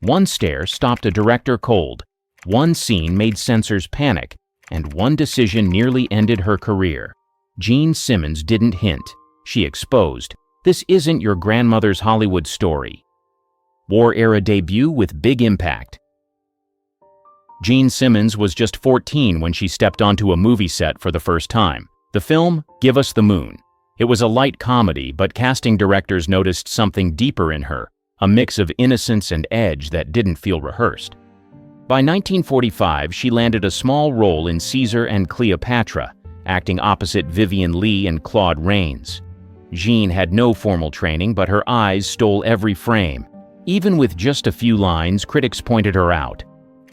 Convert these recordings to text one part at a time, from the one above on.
One stare stopped a director cold. One scene made censors panic, and one decision nearly ended her career. Jean Simmons didn't hint. She exposed. This isn't your grandmother's Hollywood story. War-era debut with big impact. Jean Simmons was just 14 when she stepped onto a movie set for the first time. The film, Give Us the Moon. It was a light comedy, but casting directors noticed something deeper in her, a mix of innocence and edge that didn't feel rehearsed. By 1945, she landed a small role in Caesar and Cleopatra, acting opposite Vivien Leigh and Claude Rains. Jean had no formal training, but her eyes stole every frame. Even with just a few lines, critics pointed her out.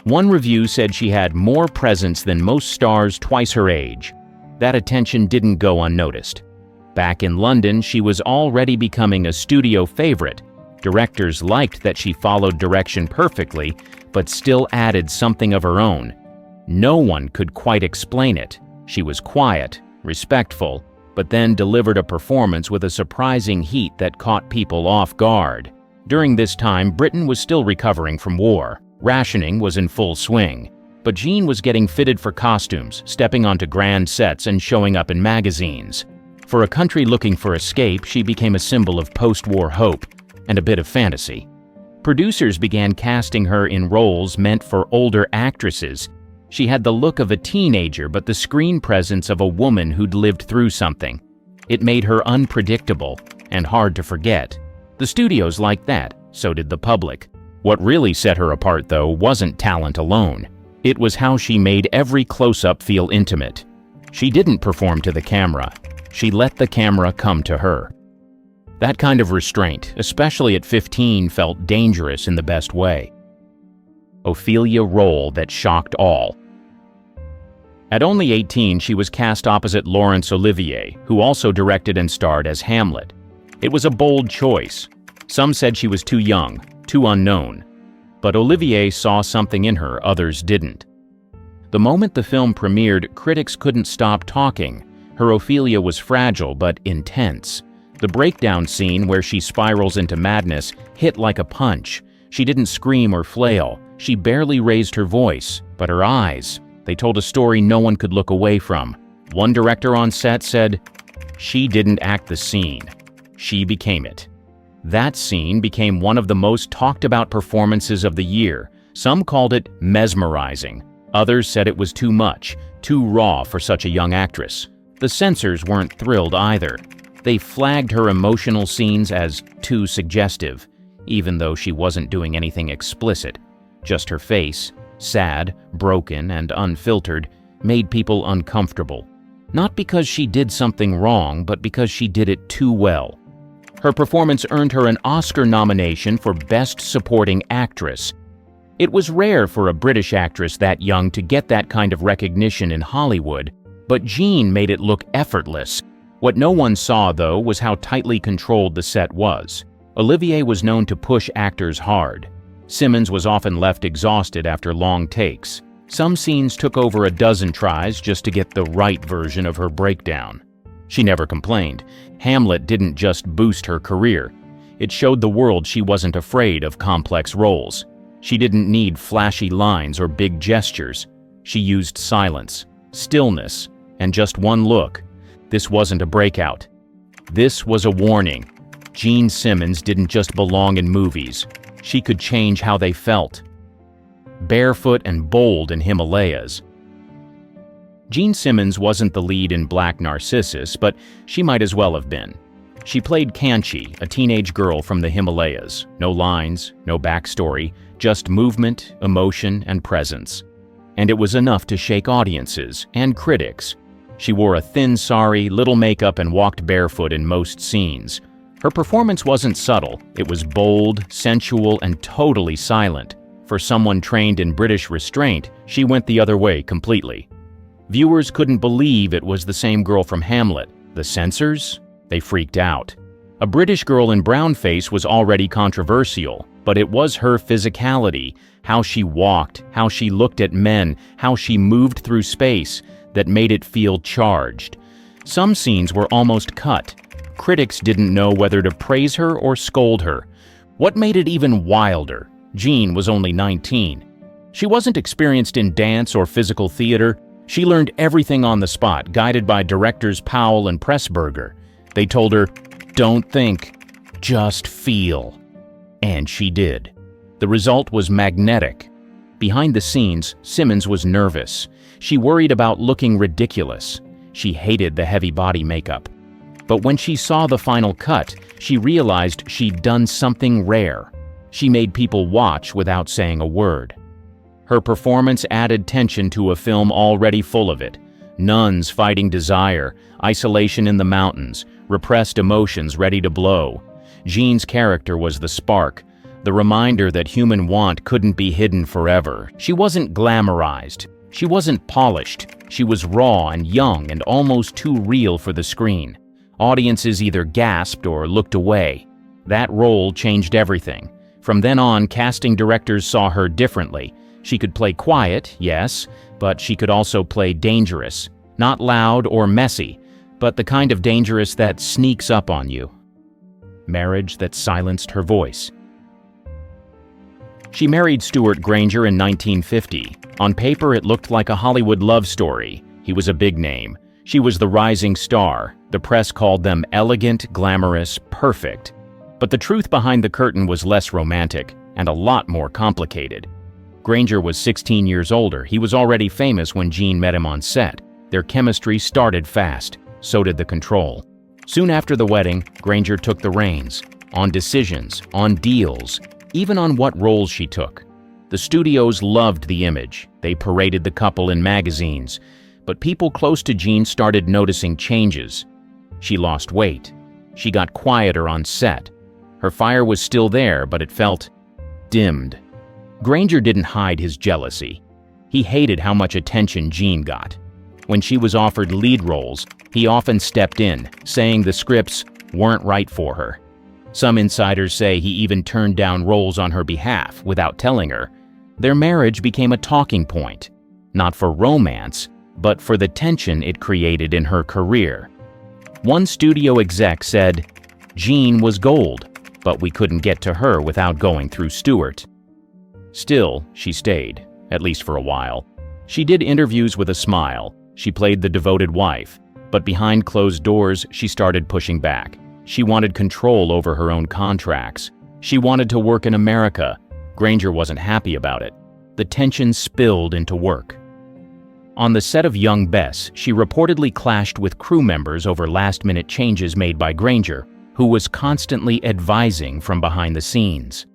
One review said she had more presence than most stars twice her age. That attention didn't go unnoticed. Back in London, she was already becoming a studio favorite. Directors liked that she followed direction perfectly, but still added something of her own. No one could quite explain it. She was quiet, respectful, but then delivered a performance with a surprising heat that caught people off guard. During this time, Britain was still recovering from war. Rationing was in full swing. But Jean was getting fitted for costumes, stepping onto grand sets and showing up in magazines. For a country looking for escape, she became a symbol of post-war hope and a bit of fantasy. Producers began casting her in roles meant for older actresses. She had the look of a teenager, but the screen presence of a woman who'd lived through something. It made her unpredictable and hard to forget. The studios liked that, so did the public. What really set her apart, though, wasn't talent alone. It was how she made every close-up feel intimate. She didn't perform to the camera. She let the camera come to her. That kind of restraint, especially at 15, felt dangerous in the best way. Ophelia role that shocked all. At only 18, she was cast opposite Laurence Olivier, who also directed and starred as Hamlet. It was a bold choice. Some said she was too young, too unknown. But Olivier saw something in her others didn't. The moment the film premiered, critics couldn't stop talking. Her Ophelia was fragile but intense. The breakdown scene where she spirals into madness hit like a punch. She didn't scream or flail. She barely raised her voice, but her eyes, they told a story no one could look away from. One director on set said, "She didn't act the scene. She became it." That scene became one of the most talked about performances of the year. Some called it mesmerizing. Others said it was too much, too raw for such a young actress. The censors weren't thrilled either. They flagged her emotional scenes as too suggestive, even though she wasn't doing anything explicit. Just her face, sad, broken, and unfiltered, made people uncomfortable. Not because she did something wrong, but because she did it too well. Her performance earned her an Oscar nomination for Best Supporting Actress. It was rare for a British actress that young to get that kind of recognition in Hollywood, but Jean made it look effortless. What no one saw, though, was how tightly controlled the set was. Olivier was known to push actors hard. Simmons was often left exhausted after long takes. Some scenes took over a dozen tries just to get the right version of her breakdown. She never complained. Hamlet didn't just boost her career. It showed the world she wasn't afraid of complex roles. She didn't need flashy lines or big gestures. She used silence, stillness, and just one look. This wasn't a breakout. This was a warning. Jean Simmons didn't just belong in movies. She could change how they felt. Barefoot and Bold in Himalayas. Jean Simmons wasn't the lead in Black Narcissus, but she might as well have been. She played Kanchi, a teenage girl from the Himalayas. No lines, no backstory, just movement, emotion, and presence. And it was enough to shake audiences and critics. She wore a thin sari, little makeup, and walked barefoot in most scenes. Her performance wasn't subtle. It was bold, sensual, and totally silent. For someone trained in British restraint, she went the other way completely. Viewers couldn't believe it was the same girl from Hamlet. The censors? They freaked out. A British girl in brownface was already controversial, but it was her physicality, how she walked, how she looked at men, how she moved through space, that made it feel charged. Some scenes were almost cut. Critics didn't know whether to praise her or scold her. What made it even wilder? Jean was only 19. She wasn't experienced in dance or physical theater. She learned everything on the spot, guided by directors Powell and Pressburger. They told her, "Don't think, just feel." And she did. The result was magnetic. Behind the scenes, Simmons was nervous. She worried about looking ridiculous. She hated the heavy body makeup. But when she saw the final cut, she realized she'd done something rare. She made people watch without saying a word. Her performance added tension to a film already full of it. Nuns fighting desire, isolation in the mountains, repressed emotions ready to blow. Jean's character was the spark, the reminder that human want couldn't be hidden forever. She wasn't glamorized. She wasn't polished. She was raw and young and almost too real for the screen. Audiences either gasped or looked away. That role changed everything. From then on, casting directors saw her differently. She could play quiet, yes, but she could also play dangerous. Not loud or messy, but the kind of dangerous that sneaks up on you. Marriage that silenced her voice. She married Stuart Granger in 1950. On paper, it looked like a Hollywood love story. He was a big name. She was the rising star. The press called them elegant, glamorous, perfect. But the truth behind the curtain was less romantic and a lot more complicated. Granger was 16 years older. He was already famous when Jean met him on set. Their chemistry started fast. So did the control. Soon after the wedding, Granger took the reins. On decisions, on deals, even on what roles she took. The studios loved the image. They paraded the couple in magazines. But people close to Jean started noticing changes. She lost weight. She got quieter on set. Her fire was still there, but it felt dimmed. Granger didn't hide his jealousy. He hated how much attention Jean got. When she was offered lead roles, he often stepped in, saying the scripts weren't right for her. Some insiders say he even turned down roles on her behalf without telling her. Their marriage became a talking point, not for romance, but for the tension it created in her career. One studio exec said, "Jean was gold, but we couldn't get to her without going through Stuart." Still, she stayed, at least for a while. She did interviews with a smile. She played the devoted wife. But behind closed doors, she started pushing back. She wanted control over her own contracts. She wanted to work in America. Granger wasn't happy about it. The tension spilled into work. On the set of Young Bess, she reportedly clashed with crew members over last-minute changes made by Granger, who was constantly advising from behind the scenes.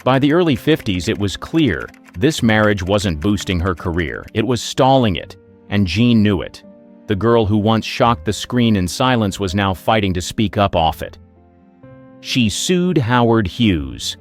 By the early 50s, it was clear this marriage wasn't boosting her career. It was stalling it, and Jean knew it. The girl who once shocked the screen in silence was now fighting to speak up off it. She sued Howard Hughes.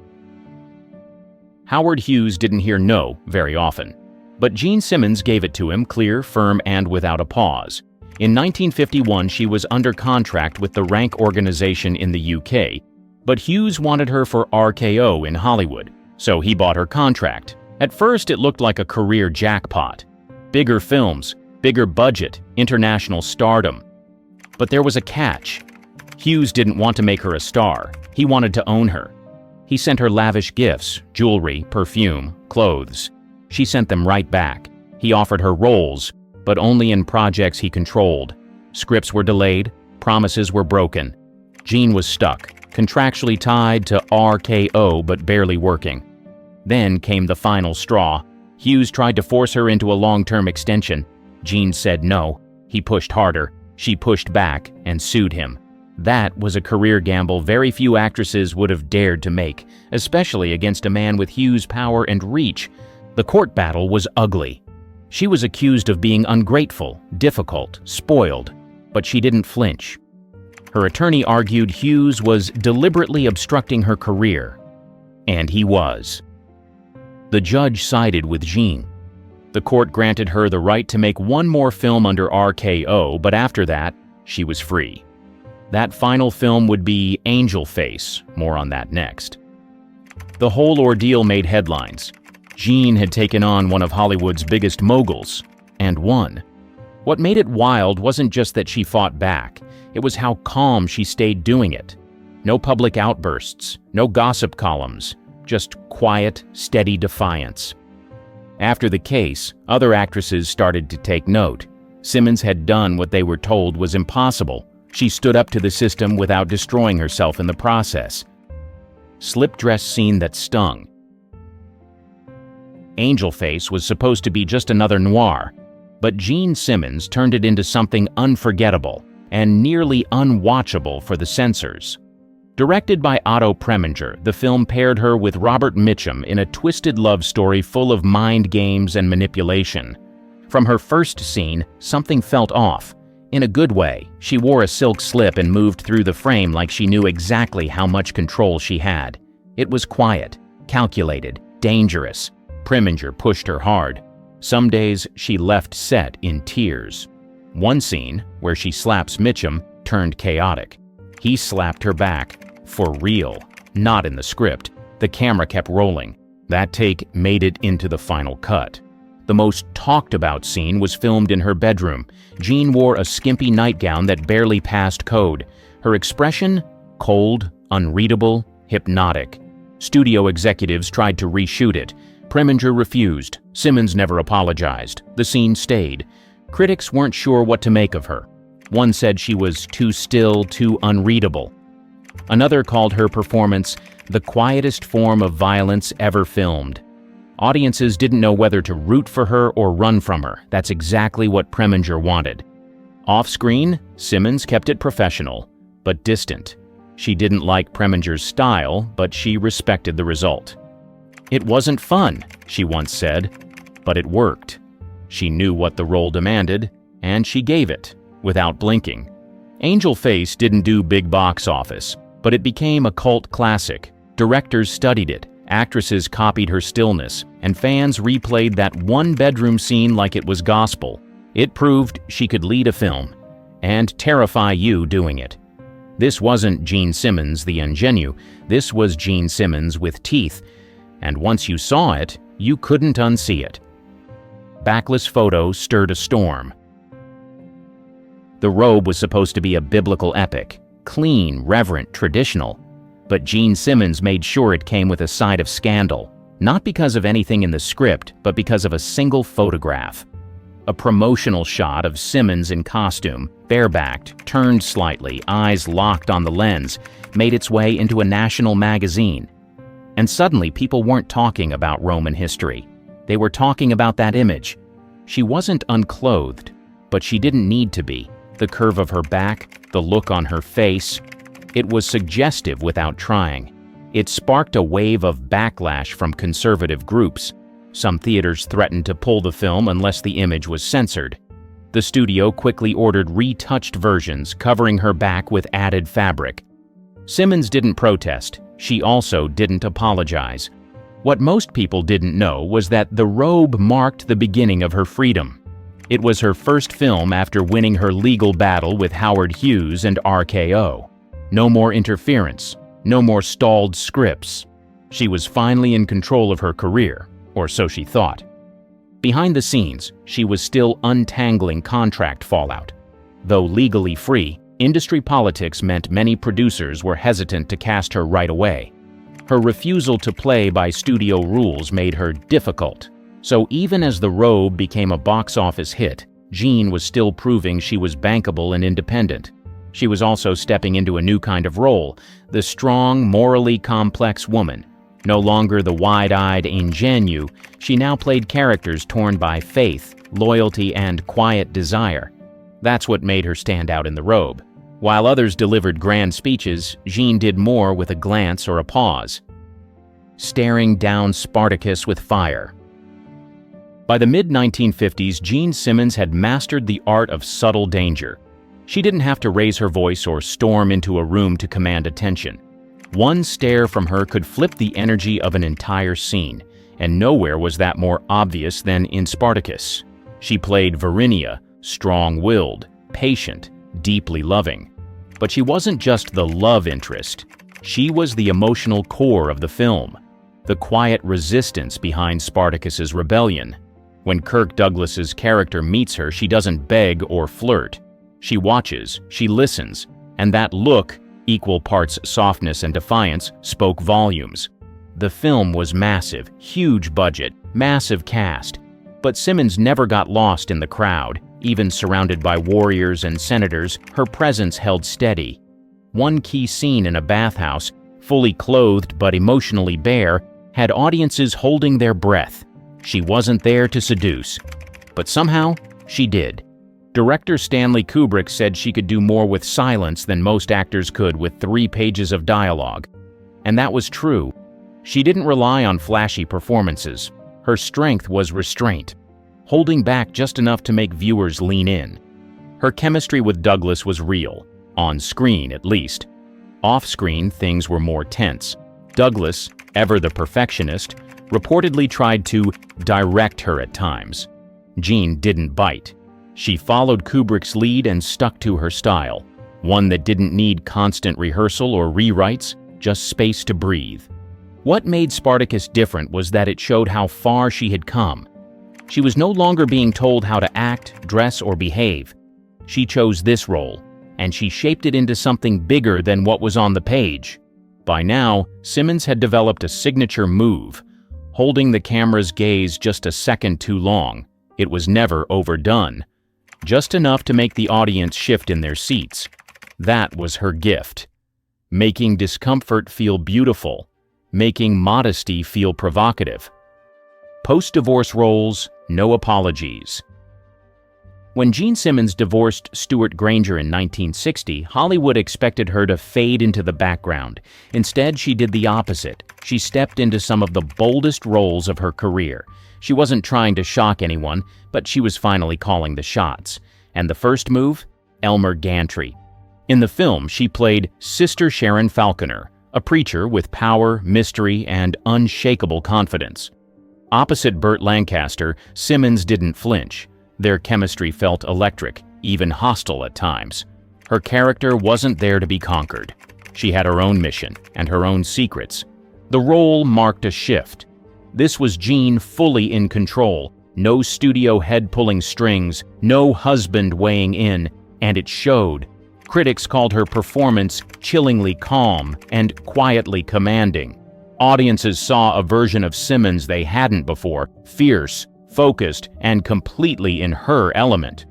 Howard Hughes didn't hear no very often, but Jean Simmons gave it to him clear, firm, and without a pause. In 1951, she was under contract with the Rank organization in the UK, but Hughes wanted her for RKO in Hollywood, so he bought her contract. At first, it looked like a career jackpot. Bigger films, bigger budget, international stardom. But there was a catch. Hughes didn't want to make her a star. He wanted to own her. He sent her lavish gifts, jewelry, perfume, clothes. She sent them right back. He offered her roles, but only in projects he controlled. Scripts were delayed, promises were broken. Jean was stuck, contractually tied to RKO but barely working. Then came the final straw. Hughes tried to force her into a long-term extension. Jean said no. He pushed harder. She pushed back and sued him. That was a career gamble very few actresses would have dared to make, especially against a man with Hughes' power and reach. The court battle was ugly. She was accused of being ungrateful, difficult, spoiled, but she didn't flinch. Her attorney argued Hughes was deliberately obstructing her career, and he was. The judge sided with Jean. The court granted her the right to make one more film under RKO, but after that, she was free. That final film would be Angel Face, more on that next. The whole ordeal made headlines. Jean had taken on one of Hollywood's biggest moguls, and won. What made it wild wasn't just that she fought back, it was how calm she stayed doing it. No public outbursts, no gossip columns, just quiet, steady defiance. After the case, other actresses started to take note. Simmons had done what they were told was impossible. She stood up to the system without destroying herself in the process. Slip dress scene that stung. Angel Face was supposed to be just another noir, but Jean Simmons turned it into something unforgettable and nearly unwatchable for the censors. Directed by Otto Preminger, the film paired her with Robert Mitchum in a twisted love story full of mind games and manipulation. From her first scene, something felt off. In a good way, she wore a silk slip and moved through the frame like she knew exactly how much control she had. It was quiet, calculated, dangerous. Preminger pushed her hard. Some days she left set in tears. One scene, where she slaps Mitchum, turned chaotic. He slapped her back. For real, not in the script. The camera kept rolling. That take made it into the final cut. The most talked about scene was filmed in her bedroom. Jean wore a skimpy nightgown that barely passed code. Her expression? Cold, unreadable, hypnotic. Studio executives tried to reshoot it. Preminger refused. Simmons never apologized. The scene stayed. Critics weren't sure what to make of her. One said she was too still, too unreadable. Another called her performance the quietest form of violence ever filmed. Audiences didn't know whether to root for her or run from her. That's exactly what Preminger wanted. Off-screen, Simmons kept it professional, but distant. She didn't like Preminger's style, but she respected the result. "It wasn't fun," she once said, but it worked. She knew what the role demanded, and she gave it, without blinking. Angel Face didn't do big box office, but it became a cult classic. Directors studied it, actresses copied her stillness, and fans replayed that one-bedroom scene like it was gospel. It proved she could lead a film, and terrify you doing it. This wasn't Jean Simmons the ingenue, this was Jean Simmons with teeth, and once you saw it, you couldn't unsee it. Backless photo stirred a storm. The robe was supposed to be a biblical epic, clean, reverent, traditional, but Jean Simmons made sure it came with a side of scandal, not because of anything in the script, but because of a single photograph. A promotional shot of Simmons in costume, barebacked, turned slightly, eyes locked on the lens, made its way into a national magazine. And suddenly people weren't talking about Roman history. They were talking about that image. She wasn't unclothed, but she didn't need to be. The curve of her back, the look on her face, it was suggestive without trying. It sparked a wave of backlash from conservative groups. Some theaters threatened to pull the film unless the image was censored. The studio quickly ordered retouched versions covering her back with added fabric. Simmons didn't protest. She also didn't apologize. What most people didn't know was that the robe marked the beginning of her freedom. It was her first film after winning her legal battle with Howard Hughes and RKO. No more interference, no more stalled scripts. She was finally in control of her career, or so she thought. Behind the scenes, she was still untangling contract fallout. Though legally free, industry politics meant many producers were hesitant to cast her right away. Her refusal to play by studio rules made her difficult. So even as The Robe became a box office hit, Jean was still proving she was bankable and independent. She was also stepping into a new kind of role, the strong, morally complex woman. No longer the wide-eyed ingenue, she now played characters torn by faith, loyalty, and quiet desire. That's what made her stand out in The Robe. While others delivered grand speeches, Jean did more with a glance or a pause. Staring down Spartacus with fire. By the mid-1950s, Jean Simmons had mastered the art of subtle danger. She didn't have to raise her voice or storm into a room to command attention. One stare from her could flip the energy of an entire scene, and nowhere was that more obvious than in Spartacus. She played Varinia, strong-willed, patient, deeply loving. But she wasn't just the love interest. She was the emotional core of the film, the quiet resistance behind Spartacus's rebellion. When Kirk Douglas's character meets her, she doesn't beg or flirt. She watches, she listens, and that look, equal parts softness and defiance, spoke volumes. The film was massive, huge budget, massive cast. But Simmons never got lost in the crowd. Even surrounded by warriors and senators, her presence held steady. One key scene in a bathhouse, fully clothed but emotionally bare, had audiences holding their breath. She wasn't there to seduce, but somehow she did. Director Stanley Kubrick said she could do more with silence than most actors could with 3 pages of dialogue. And that was true. She didn't rely on flashy performances. Her strength was restraint, holding back just enough to make viewers lean in. Her chemistry with Douglas was real, on screen at least. Off-screen, things were more tense. Douglas, ever the perfectionist, reportedly tried to direct her at times. Jean didn't bite. She followed Kubrick's lead and stuck to her style, one that didn't need constant rehearsal or rewrites, just space to breathe. What made Spartacus different was that it showed how far she had come. She was no longer being told how to act, dress, or behave. She chose this role, and she shaped it into something bigger than what was on the page. By now, Simmons had developed a signature move, holding the camera's gaze just a second too long. It was never overdone, just enough to make the audience shift in their seats. That was her gift. Making discomfort feel beautiful, making modesty feel provocative. Post-divorce roles, no apologies. When Jean Simmons divorced Stuart Granger in 1960, Hollywood expected her to fade into the background. Instead, she did the opposite. She stepped into some of the boldest roles of her career. She wasn't trying to shock anyone, but she was finally calling the shots. And the first move? Elmer Gantry. In the film, she played Sister Sharon Falconer, a preacher with power, mystery, and unshakable confidence. Opposite Burt Lancaster, Simmons didn't flinch. Their chemistry felt electric, even hostile at times. Her character wasn't there to be conquered. She had her own mission and her own secrets. The role marked a shift. This was Jean fully in control. No studio head pulling strings, no husband weighing in, and it showed. Critics called her performance chillingly calm and quietly commanding. Audiences saw a version of Simmons they hadn't before, fierce, focused, and completely in her element.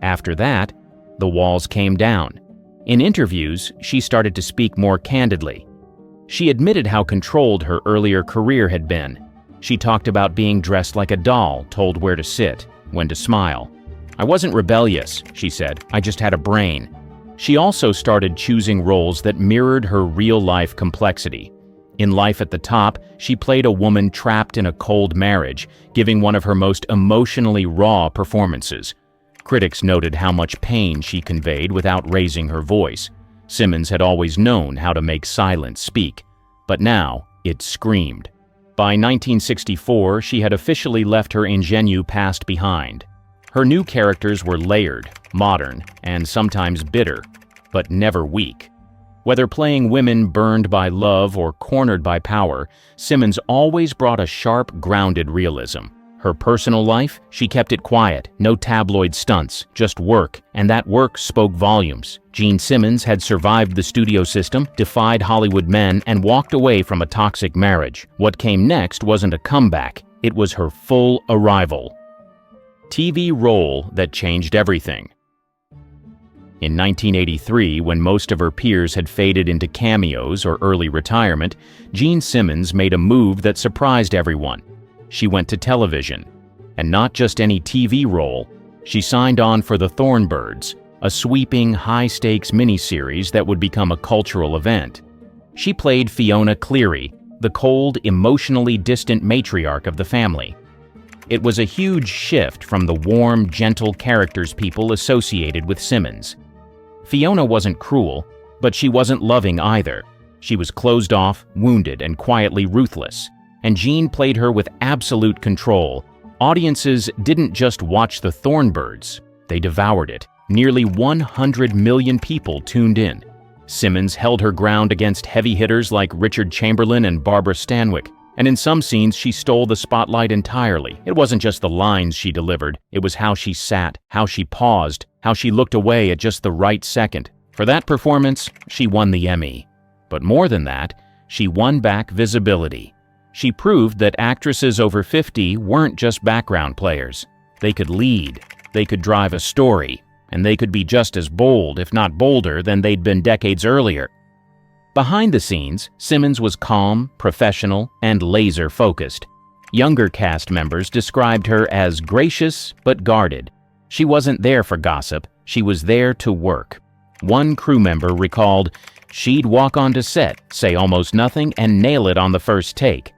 After that, the walls came down. In interviews, she started to speak more candidly. She admitted how controlled her earlier career had been. She talked about being dressed like a doll, told where to sit, when to smile. "I wasn't rebellious," she said, "I just had a brain." She also started choosing roles that mirrored her real-life complexity. In Life at the Top, she played a woman trapped in a cold marriage, giving one of her most emotionally raw performances. Critics noted how much pain she conveyed without raising her voice. Simmons had always known how to make silence speak, but now it screamed. By 1964, she had officially left her ingenue past behind. Her new characters were layered, modern, and sometimes bitter, but never weak. Whether playing women burned by love or cornered by power, Simmons always brought a sharp, grounded realism. Her personal life, she kept it quiet, no tabloid stunts, just work, and that work spoke volumes. Jean Simmons had survived the studio system, defied Hollywood men, and walked away from a toxic marriage. What came next wasn't a comeback, it was her full arrival. TV role that changed everything. In 1983, when most of her peers had faded into cameos or early retirement, Jean Simmons made a move that surprised everyone. She went to television. And not just any TV role. She signed on for the Thornbirds, a sweeping, high-stakes miniseries that would become a cultural event. She played Fiona Cleary, the cold, emotionally distant matriarch of the family. It was a huge shift from the warm, gentle characters people associated with Simmons. Fiona wasn't cruel, but she wasn't loving either. She was closed off, wounded, and quietly ruthless. And Jean played her with absolute control. Audiences didn't just watch the Thornbirds, they devoured it. Nearly 100 million people tuned in. Simmons held her ground against heavy hitters like Richard Chamberlain and Barbara Stanwyck. And in some scenes, she stole the spotlight entirely. It wasn't just the lines she delivered, it was how she sat, how she paused, how she looked away at just the right second. For that performance, she won the Emmy. But more than that, she won back visibility. She proved that actresses over 50 weren't just background players. They could lead, they could drive a story, and they could be just as bold, if not bolder, than they'd been decades earlier. Behind the scenes, Simmons was calm, professional, and laser-focused. Younger cast members described her as gracious but guarded. She wasn't there for gossip, she was there to work. One crew member recalled, "She'd walk onto set, say almost nothing, and nail it on the first take."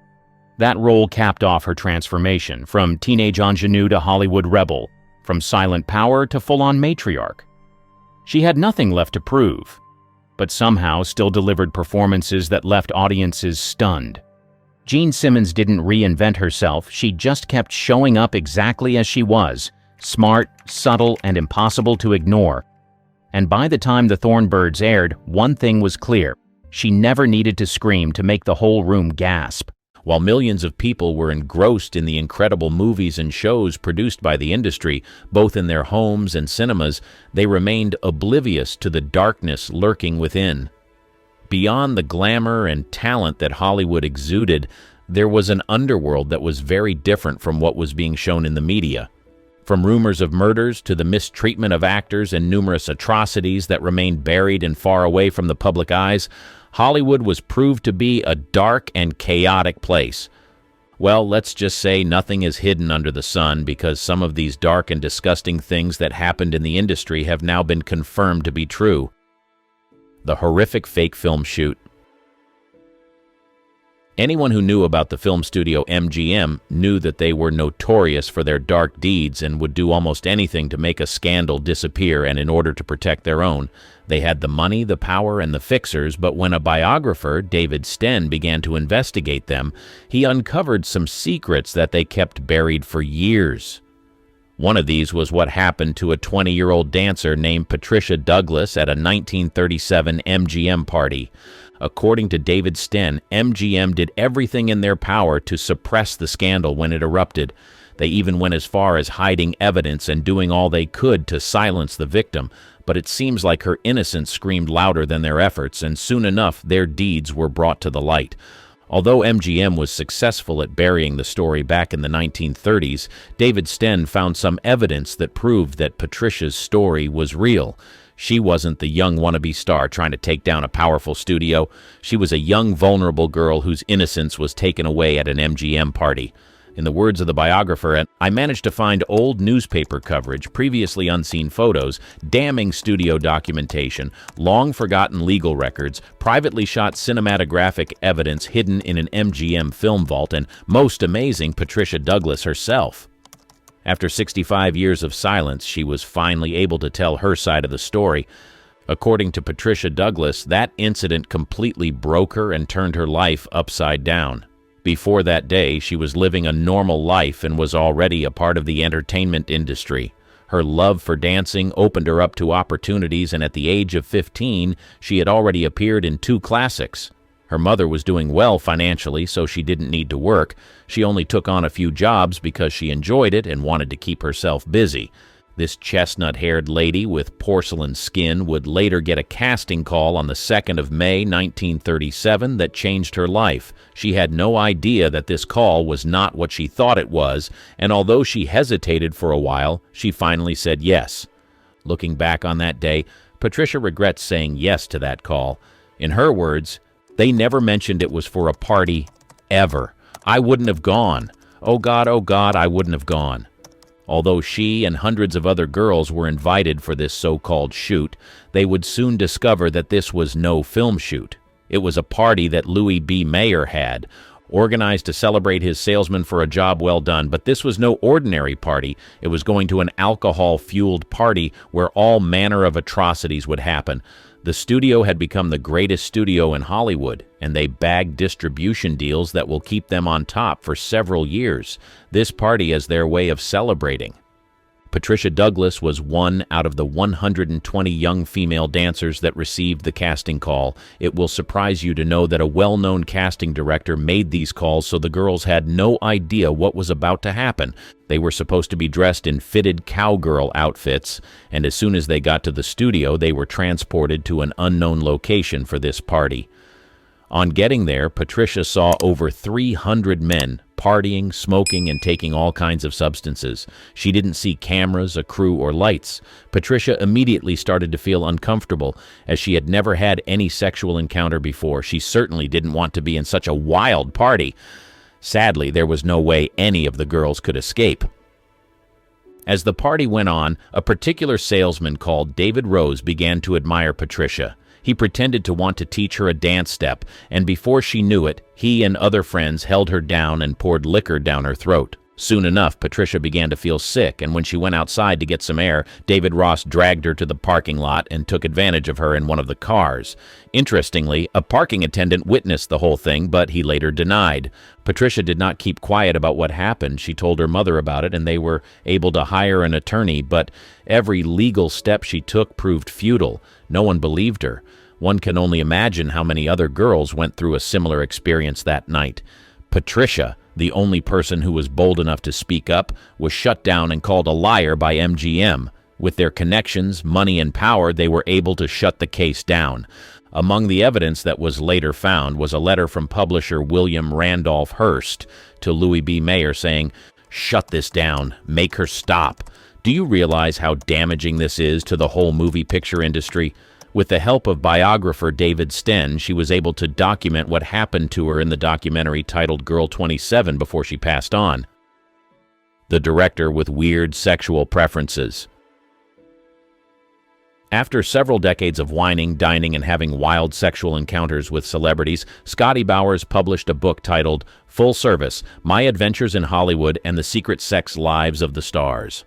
That role capped off her transformation, from teenage ingenue to Hollywood rebel, from silent power to full-on matriarch. She had nothing left to prove, but somehow still delivered performances that left audiences stunned. Jean Simmons didn't reinvent herself, she just kept showing up exactly as she was, smart, subtle, and impossible to ignore. And by the time the Thornbirds aired, one thing was clear: she never needed to scream to make the whole room gasp. While millions of people were engrossed in the incredible movies and shows produced by the industry, both in their homes and cinemas, they remained oblivious to the darkness lurking within. Beyond the glamour and talent that Hollywood exuded, there was an underworld that was very different from what was being shown in the media. From rumors of murders to the mistreatment of actors and numerous atrocities that remained buried and far away from the public eyes, Hollywood was proved to be a dark and chaotic place. Well, let's just say nothing is hidden under the sun, because some of these dark and disgusting things that happened in the industry have now been confirmed to be true. The horrific fake film shoot. Anyone who knew about the film studio MGM knew that they were notorious for their dark deeds and would do almost anything to make a scandal disappear, and in order to protect their own. They had the money, the power, and the fixers, but when a biographer, David Sten, began to investigate them, he uncovered some secrets that they kept buried for years. One of these was what happened to a 20-year-old dancer named Patricia Douglas at a 1937 MGM party. According to David Sten, MGM did everything in their power to suppress the scandal when it erupted. They even went as far as hiding evidence and doing all they could to silence the victim, but it seems like her innocence screamed louder than their efforts, and soon enough their deeds were brought to the light. Although MGM was successful at burying the story back in the 1930s, David Sten found some evidence that proved that Patricia's story was real. She wasn't the young wannabe star trying to take down a powerful studio. She was a young, vulnerable girl whose innocence was taken away at an MGM party. In the words of the biographer, "I managed to find old newspaper coverage, previously unseen photos, damning studio documentation, long-forgotten legal records, privately shot cinematographic evidence hidden in an MGM film vault, and, most amazing, Patricia Douglas herself." After 65 years of silence, she was finally able to tell her side of the story. According to Patricia Douglas, that incident completely broke her and turned her life upside down. Before that day, she was living a normal life and was already a part of the entertainment industry. Her love for dancing opened her up to opportunities, and at the age of 15, she had already appeared in 2 classics. Her mother was doing well financially, so she didn't need to work. She only took on a few jobs because she enjoyed it and wanted to keep herself busy. This chestnut-haired lady with porcelain skin would later get a casting call on the 2nd of May, 1937 that changed her life. She had no idea that this call was not what she thought it was, and although she hesitated for a while, she finally said yes. Looking back on that day, Patricia regrets saying yes to that call. In her words, "They never mentioned it was for a party, ever. I wouldn't have gone. Oh God, I wouldn't have gone." Although she and hundreds of other girls were invited for this so-called shoot, they would soon discover that this was no film shoot. It was a party that Louis B. Mayer had, organized to celebrate his salesman for a job well done, but this was no ordinary party. It was going to an alcohol-fueled party where all manner of atrocities would happen. The studio had become the greatest studio in Hollywood, and they bagged distribution deals that will keep them on top for several years. This party is their way of celebrating. Patricia Douglas was one out of the 120 young female dancers that received the casting call. It will surprise you to know that a well-known casting director made these calls so the girls had no idea what was about to happen. They were supposed to be dressed in fitted cowgirl outfits, and as soon as they got to the studio, they were transported to an unknown location for this party. On getting there, Patricia saw over 300 men partying, smoking, and taking all kinds of substances. She didn't see cameras, a crew, or lights. Patricia immediately started to feel uncomfortable, as she had never had any sexual encounter before. She certainly didn't want to be in such a wild party. Sadly, there was no way any of the girls could escape. As the party went on, a particular salesman called David Rose began to admire Patricia. He pretended to want to teach her a dance step, and before she knew it, he and other friends held her down and poured liquor down her throat. Soon enough, Patricia began to feel sick, and when she went outside to get some air, David Ross dragged her to the parking lot and took advantage of her in one of the cars. Interestingly, a parking attendant witnessed the whole thing, but he later denied. Patricia did not keep quiet about what happened. She told her mother about it, and they were able to hire an attorney, but every legal step she took proved futile. No one believed her. One can only imagine how many other girls went through a similar experience that night. Patricia, the only person who was bold enough to speak up, was shut down and called a liar by MGM. With their connections, money, and power, they were able to shut the case down. Among the evidence that was later found was a letter from publisher William Randolph Hearst to Louis B. Mayer saying, "Shut this down. Make her stop." Do you realize how damaging this is to the whole movie picture industry? With the help of biographer David Sten, she was able to document what happened to her in the documentary titled Girl 27 before she passed on. The director with weird sexual preferences. After several decades of whining, dining, and having wild sexual encounters with celebrities, Scotty Bowers published a book titled Full Service: My Adventures in Hollywood and the Secret Sex Lives of the Stars.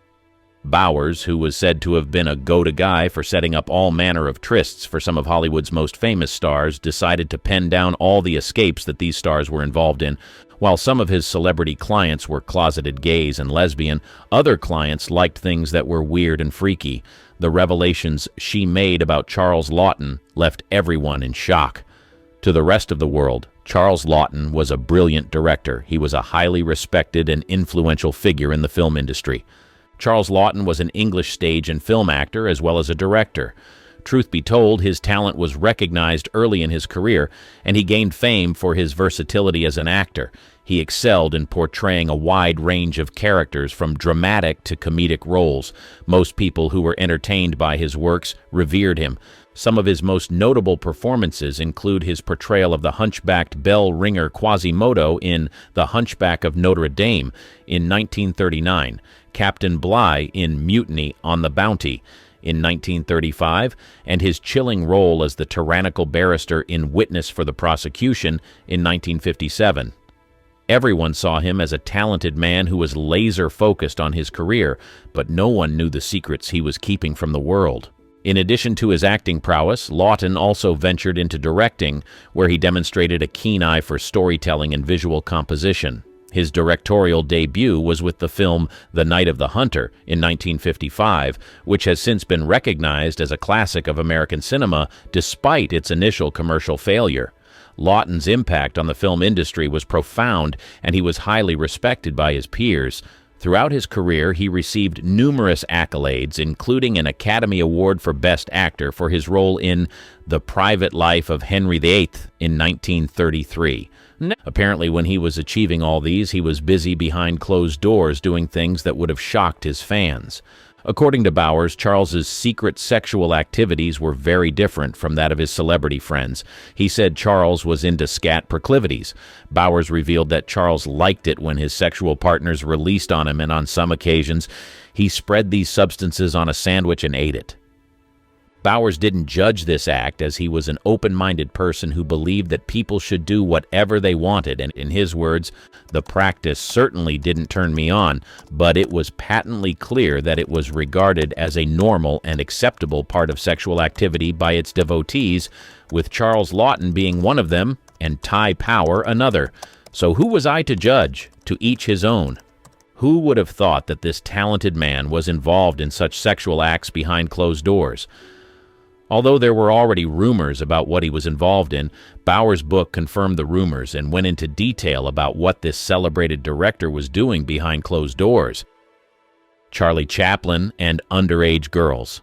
Bowers, who was said to have been a go-to guy for setting up all manner of trysts for some of Hollywood's most famous stars, decided to pen down all the escapes that these stars were involved in. While some of his celebrity clients were closeted gays and lesbian, other clients liked things that were weird and freaky. The revelations she made about Charles Laughton left everyone in shock. To the rest of the world, Charles Laughton was a brilliant director. He was a highly respected and influential figure in the film industry. Charles Laughton was an English stage and film actor as well as a director. Truth be told, his talent was recognized early in his career, and he gained fame for his versatility as an actor. He excelled in portraying a wide range of characters, from dramatic to comedic roles. Most people who were entertained by his works revered him. Some of his most notable performances include his portrayal of the hunchbacked bell ringer Quasimodo in The Hunchback of Notre Dame in 1939, Captain Bligh in Mutiny on the Bounty in 1935, and his chilling role as the tyrannical barrister in Witness for the Prosecution in 1957. Everyone saw him as a talented man who was laser-focused on his career, but no one knew the secrets he was keeping from the world. In addition to his acting prowess, Laughton also ventured into directing, where he demonstrated a keen eye for storytelling and visual composition. His directorial debut was with the film The Night of the Hunter in 1955, which has since been recognized as a classic of American cinema despite its initial commercial failure. Laughton's impact on the film industry was profound, and he was highly respected by his peers. Throughout his career, he received numerous accolades, including an Academy Award for Best Actor for his role in The Private Life of Henry VIII in 1933. Apparently, when he was achieving all these, he was busy behind closed doors doing things that would have shocked his fans. According to Bowers, Charles's secret sexual activities were very different from that of his celebrity friends. He said Charles was into scat proclivities. Bowers revealed that Charles liked it when his sexual partners released on him, and on some occasions, he spread these substances on a sandwich and ate it. Bowers didn't judge this act, as he was an open-minded person who believed that people should do whatever they wanted, and in his words, "The practice certainly didn't turn me on, but it was patently clear that it was regarded as a normal and acceptable part of sexual activity by its devotees, with Charles Laughton being one of them and Ty Power another. So who was I to judge? To each his own." Who would have thought that this talented man was involved in such sexual acts behind closed doors? Although there were already rumors about what he was involved in, Bowers' book confirmed the rumors and went into detail about what this celebrated director was doing behind closed doors. Charlie Chaplin and underage girls.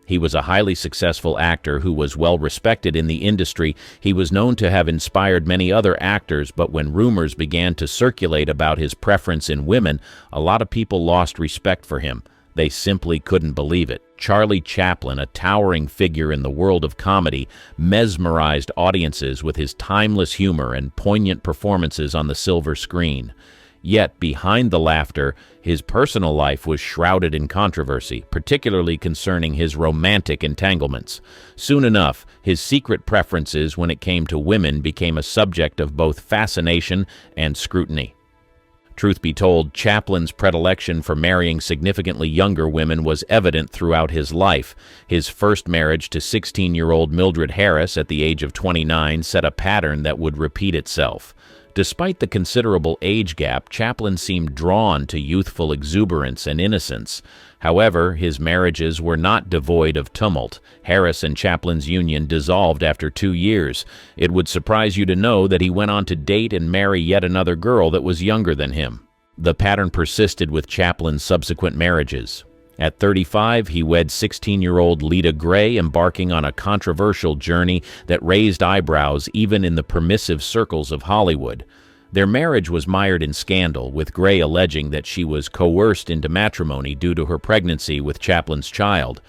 He was a highly successful actor who was well respected in the industry. He was known to have inspired many other actors, but when rumors began to circulate about his preference in women, a lot of people lost respect for him. They simply couldn't believe it. Charlie Chaplin, a towering figure in the world of comedy, mesmerized audiences with his timeless humor and poignant performances on the silver screen. Yet, behind the laughter, his personal life was shrouded in controversy, particularly concerning his romantic entanglements. Soon enough, his secret preferences when it came to women became a subject of both fascination and scrutiny. Truth be told, Chaplin's predilection for marrying significantly younger women was evident throughout his life. His first marriage to 16-year-old Mildred Harris at the age of 29 set a pattern that would repeat itself. Despite the considerable age gap, Chaplin seemed drawn to youthful exuberance and innocence. However, his marriages were not devoid of tumult. Harris and Chaplin's union dissolved after 2 years. It would surprise you to know that he went on to date and marry yet another girl that was younger than him. The pattern persisted with Chaplin's subsequent marriages. At 35, he wed 16-year-old Lita Gray, embarking on a controversial journey that raised eyebrows even in the permissive circles of Hollywood. Their marriage was mired in scandal, with Gray alleging that she was coerced into matrimony due to her pregnancy with Chaplin's child.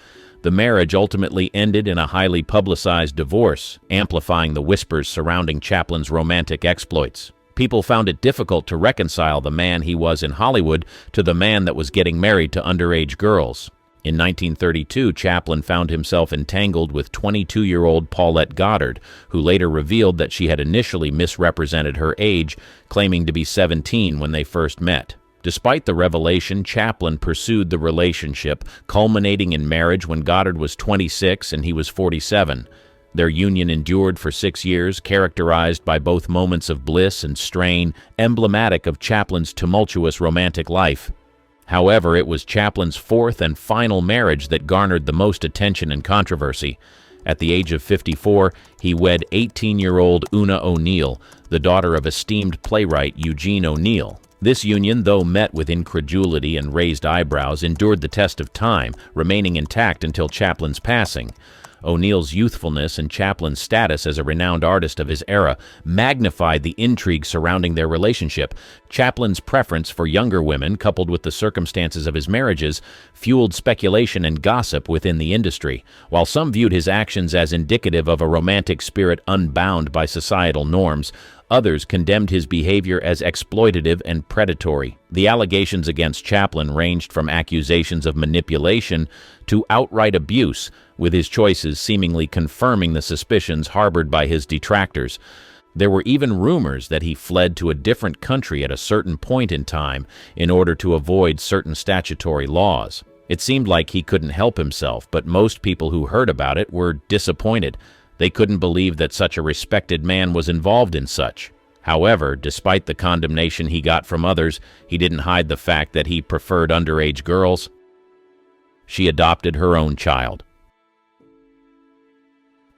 The marriage ultimately ended in a highly publicized divorce, amplifying the whispers surrounding Chaplin's romantic exploits. People found it difficult to reconcile the man he was in Hollywood to the man that was getting married to underage girls. In 1932, Chaplin found himself entangled with 22-year-old Paulette Goddard, who later revealed that she had initially misrepresented her age, claiming to be 17 when they first met. Despite the revelation, Chaplin pursued the relationship, culminating in marriage when Goddard was 26 and he was 47. Their union endured for 6 years, characterized by both moments of bliss and strain, emblematic of Chaplin's tumultuous romantic life. However, it was Chaplin's fourth and final marriage that garnered the most attention and controversy. At the age of 54, he wed 18-year-old Una O'Neill, the daughter of esteemed playwright Eugene O'Neill. This union, though met with incredulity and raised eyebrows, endured the test of time, remaining intact until Chaplin's passing. O'Neill's youthfulness and Chaplin's status as a renowned artist of his era magnified the intrigue surrounding their relationship. Chaplin's preference for younger women, coupled with the circumstances of his marriages, fueled speculation and gossip within the industry. While some viewed his actions as indicative of a romantic spirit unbound by societal norms, others condemned his behavior as exploitative and predatory. The allegations against Chaplin ranged from accusations of manipulation to outright abuse, with his choices seemingly confirming the suspicions harbored by his detractors. There were even rumors that he fled to a different country at a certain point in time in order to avoid certain statutory laws. It seemed like he couldn't help himself, but most people who heard about it were disappointed. They couldn't believe that such a respected man was involved in such. However, despite the condemnation he got from others, he didn't hide the fact that he preferred underage girls. She adopted her own child.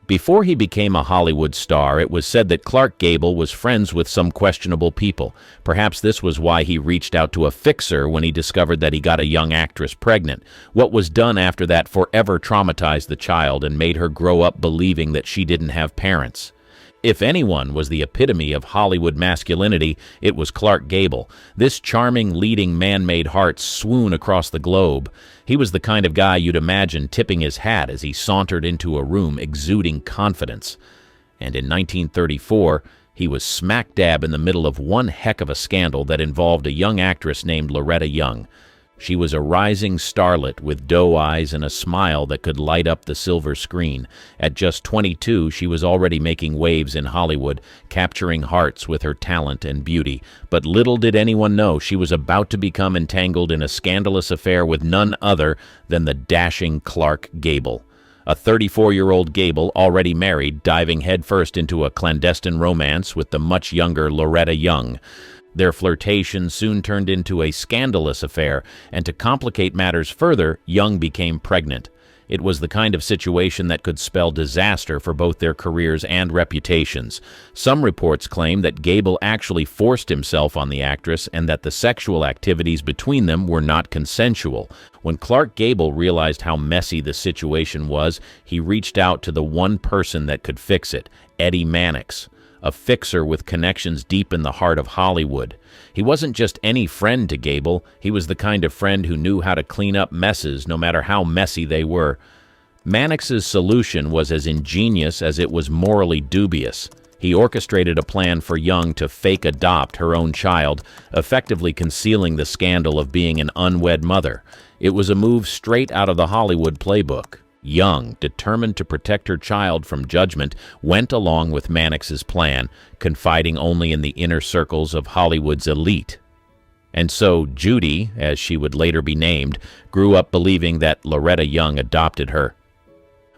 Before he became a Hollywood star, it was said that Clark Gable was friends with some questionable people. Perhaps this was why he reached out to a fixer when he discovered that he got a young actress pregnant. What was done after that forever traumatized the child and made her grow up believing that she didn't have parents. If anyone was the epitome of Hollywood masculinity, it was Clark Gable. This charming, leading man made hearts swoon across the globe. He was the kind of guy you'd imagine tipping his hat as he sauntered into a room exuding confidence. And in 1934, he was smack dab in the middle of one heck of a scandal that involved a young actress named Loretta Young. She was a rising starlet with doe eyes and a smile that could light up the silver screen. At just 22, she was already making waves in Hollywood, capturing hearts with her talent and beauty. But little did anyone know she was about to become entangled in a scandalous affair with none other than the dashing Clark Gable. A 34-year-old Gable, already married, diving headfirst into a clandestine romance with the much younger Loretta Young. Their flirtation soon turned into a scandalous affair, and to complicate matters further, Young became pregnant. It was the kind of situation that could spell disaster for both their careers and reputations. Some reports claim that Gable actually forced himself on the actress and that the sexual activities between them were not consensual. When Clark Gable realized how messy the situation was, he reached out to the one person that could fix it, Eddie Mannix, a fixer with connections deep in the heart of Hollywood. He wasn't just any friend to Gable, he was the kind of friend who knew how to clean up messes, no matter how messy they were. Mannix's solution was as ingenious as it was morally dubious. He orchestrated a plan for Young to fake adopt her own child, effectively concealing the scandal of being an unwed mother. It was a move straight out of the Hollywood playbook. Young, determined to protect her child from judgment, went along with Mannix's plan, confiding only in the inner circles of Hollywood's elite. And so Judy, as she would later be named, grew up believing that Loretta Young adopted her.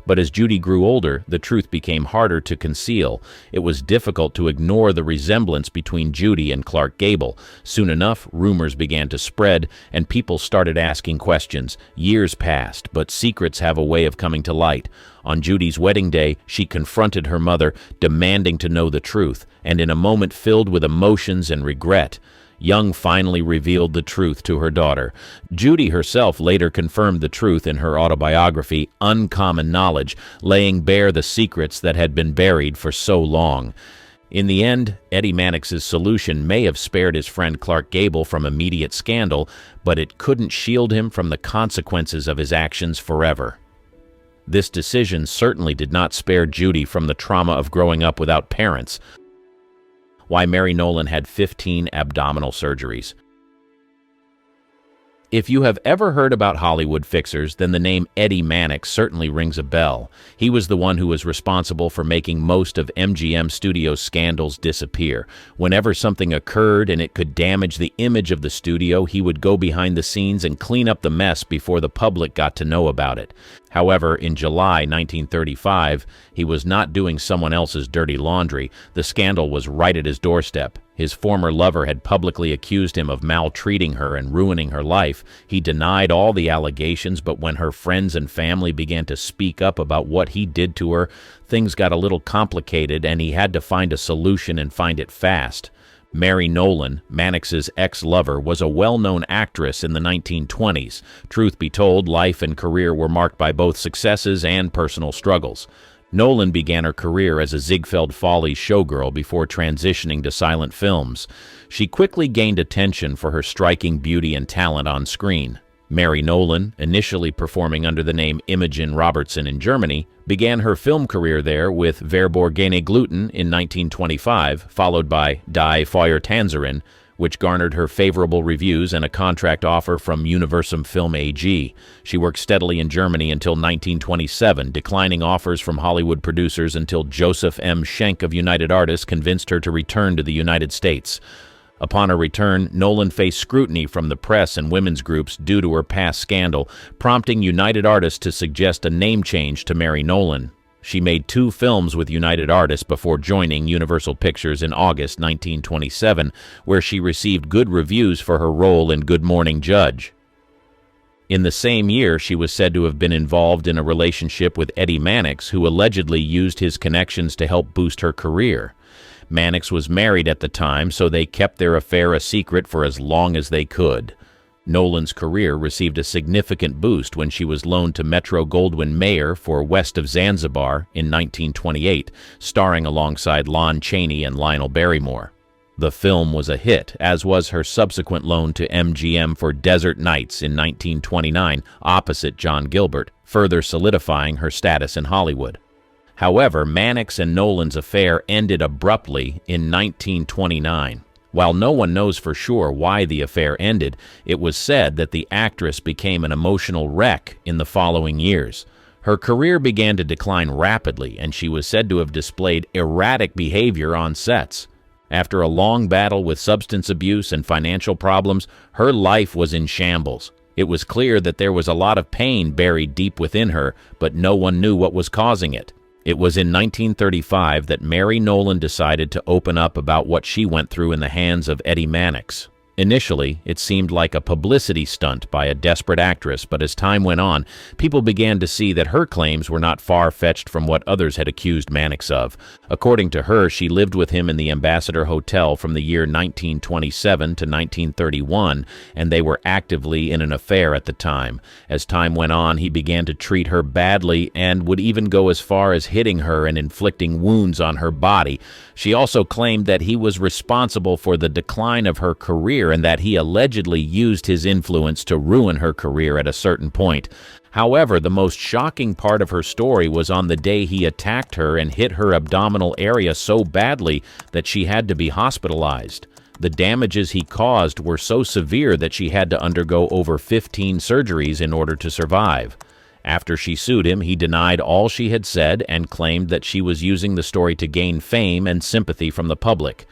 But as Judy grew older, the truth became harder to conceal. It was difficult to ignore the resemblance between Judy and Clark Gable. Soon enough, rumors began to spread, and people started asking questions. Years passed, but secrets have a way of coming to light. On Judy's wedding day, she confronted her mother, demanding to know the truth, and in a moment filled with emotions and regret, Young finally revealed the truth to her daughter. Judy herself later confirmed the truth in her autobiography, Uncommon Knowledge, laying bare the secrets that had been buried for so long. In the end, Eddie Mannix's solution may have spared his friend Clark Gable from immediate scandal, but it couldn't shield him from the consequences of his actions forever. This decision certainly did not spare Judy from the trauma of growing up without parents. Why Mary Nolan had 15 abdominal surgeries. If you have ever heard about Hollywood fixers, then the name Eddie Mannix certainly rings a bell. He was the one who was responsible for making most of MGM Studios' scandals disappear. Whenever something occurred and it could damage the image of the studio, he would go behind the scenes and clean up the mess before the public got to know about it. However, in July 1935, he was not doing someone else's dirty laundry. The scandal was right at his doorstep. His former lover had publicly accused him of maltreating her and ruining her life. He denied all the allegations, but when her friends and family began to speak up about what he did to her, things got a little complicated and he had to find a solution and find it fast. Mary Nolan, Mannix's ex-lover, was a well-known actress in the 1920s. Truth be told, life and career were marked by both successes and personal struggles. Nolan began her career as a Ziegfeld Follies showgirl before transitioning to silent films. She quickly gained attention for her striking beauty and talent on screen. Mary Nolan, initially performing under the name Imogen Robertson in Germany, began her film career there with Verborgene Gluten in 1925, followed by Die Feuertanzerin, which garnered her favorable reviews and a contract offer from Universum Film AG. She worked steadily in Germany until 1927, declining offers from Hollywood producers until Joseph M. Schenck of United Artists convinced her to return to the United States. Upon her return, Nolan faced scrutiny from the press and women's groups due to her past scandal, prompting United Artists to suggest a name change to Mary Nolan. She made 2 films with United Artists before joining Universal Pictures in August 1927, where she received good reviews for her role in Good Morning Judge. In the same year, she was said to have been involved in a relationship with Eddie Mannix, who allegedly used his connections to help boost her career. Mannix was married at the time, so they kept their affair a secret for as long as they could. Nolan's career received a significant boost when she was loaned to Metro-Goldwyn-Mayer for West of Zanzibar in 1928, starring alongside Lon Chaney and Lionel Barrymore. The film was a hit, as was her subsequent loan to MGM for Desert Nights in 1929, opposite John Gilbert, further solidifying her status in Hollywood. However, Mannix and Nolan's affair ended abruptly in 1929. While no one knows for sure why the affair ended, it was said that the actress became an emotional wreck in the following years. Her career began to decline rapidly, and she was said to have displayed erratic behavior on sets. After a long battle with substance abuse and financial problems, her life was in shambles. It was clear that there was a lot of pain buried deep within her, but no one knew what was causing it. It was in 1935 that Mary Nolan decided to open up about what she went through in the hands of Eddie Mannix. Initially, it seemed like a publicity stunt by a desperate actress, but as time went on, people began to see that her claims were not far-fetched from what others had accused Mannix of. According to her, she lived with him in the Ambassador Hotel from the year 1927 to 1931, and they were actively in an affair at the time. As time went on, he began to treat her badly and would even go as far as hitting her and inflicting wounds on her body. She also claimed that he was responsible for the decline of her career and that he allegedly used his influence to ruin her career at a certain point. However, the most shocking part of her story was on the day he attacked her and hit her abdominal area so badly that she had to be hospitalized. The damages he caused were so severe that she had to undergo over 15 surgeries in order to survive. After she sued him, he denied all she had said and claimed that she was using the story to gain fame and sympathy from the public.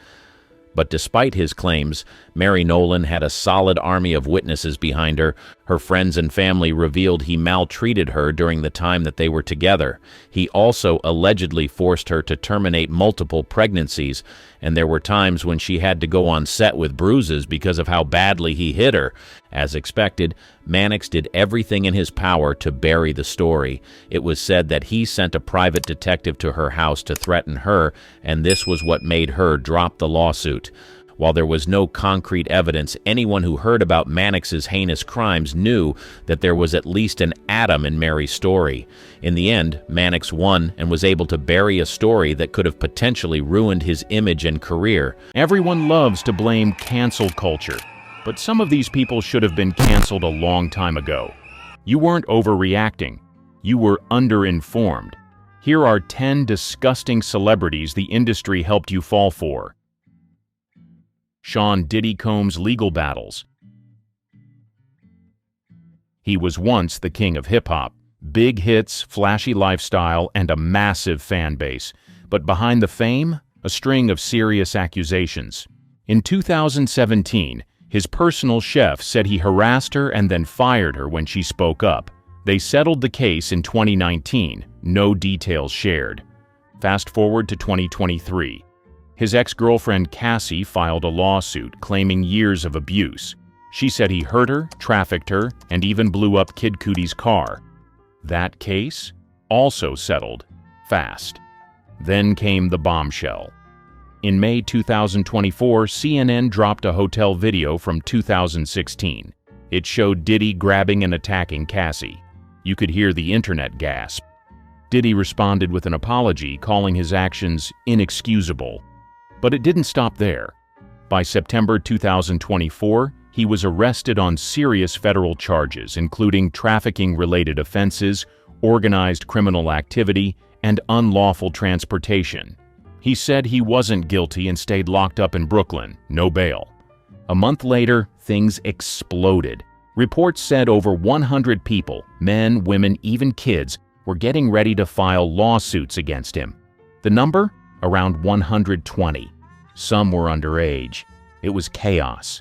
But despite his claims, Mary Nolan had a solid army of witnesses behind her. Her friends and family revealed he maltreated her during the time that they were together. He also allegedly forced her to terminate multiple pregnancies, and there were times when she had to go on set with bruises because of how badly he hit her. As expected, Mannix did everything in his power to bury the story. It was said that he sent a private detective to her house to threaten her, and this was what made her drop the lawsuit. While there was no concrete evidence, anyone who heard about Mannix's heinous crimes knew that there was at least an atom in Mary's story. In the end, Mannix won and was able to bury a story that could have potentially ruined his image and career. Everyone loves to blame cancel culture, but some of these people should have been canceled a long time ago. You weren't overreacting. You were underinformed. Here are 10 disgusting celebrities the industry helped you fall for. Sean Diddy Combs' legal battles. He was once the king of hip-hop. Big hits, flashy lifestyle, and a massive fan base. But behind the fame, a string of serious accusations. In 2017, his personal chef said he harassed her and then fired her when she spoke up. They settled the case in 2019, no details shared. Fast forward to 2023. His ex-girlfriend Cassie filed a lawsuit claiming years of abuse. She said he hurt her, trafficked her, and even blew up Kid Cudi's car. That case also settled fast. Then came the bombshell. In May 2024, CNN dropped a hotel video from 2016. It showed Diddy grabbing and attacking Cassie. You could hear the internet gasp. Diddy responded with an apology, calling his actions inexcusable. But it didn't stop there. By September 2024, he was arrested on serious federal charges, including trafficking-related offenses, organized criminal activity, and unlawful transportation. He said he wasn't guilty and stayed locked up in Brooklyn, no bail. A month later, things exploded. Reports said over 100 people, men, women, even kids, were getting ready to file lawsuits against him. The number? Around 120. Some were underage. It was chaos.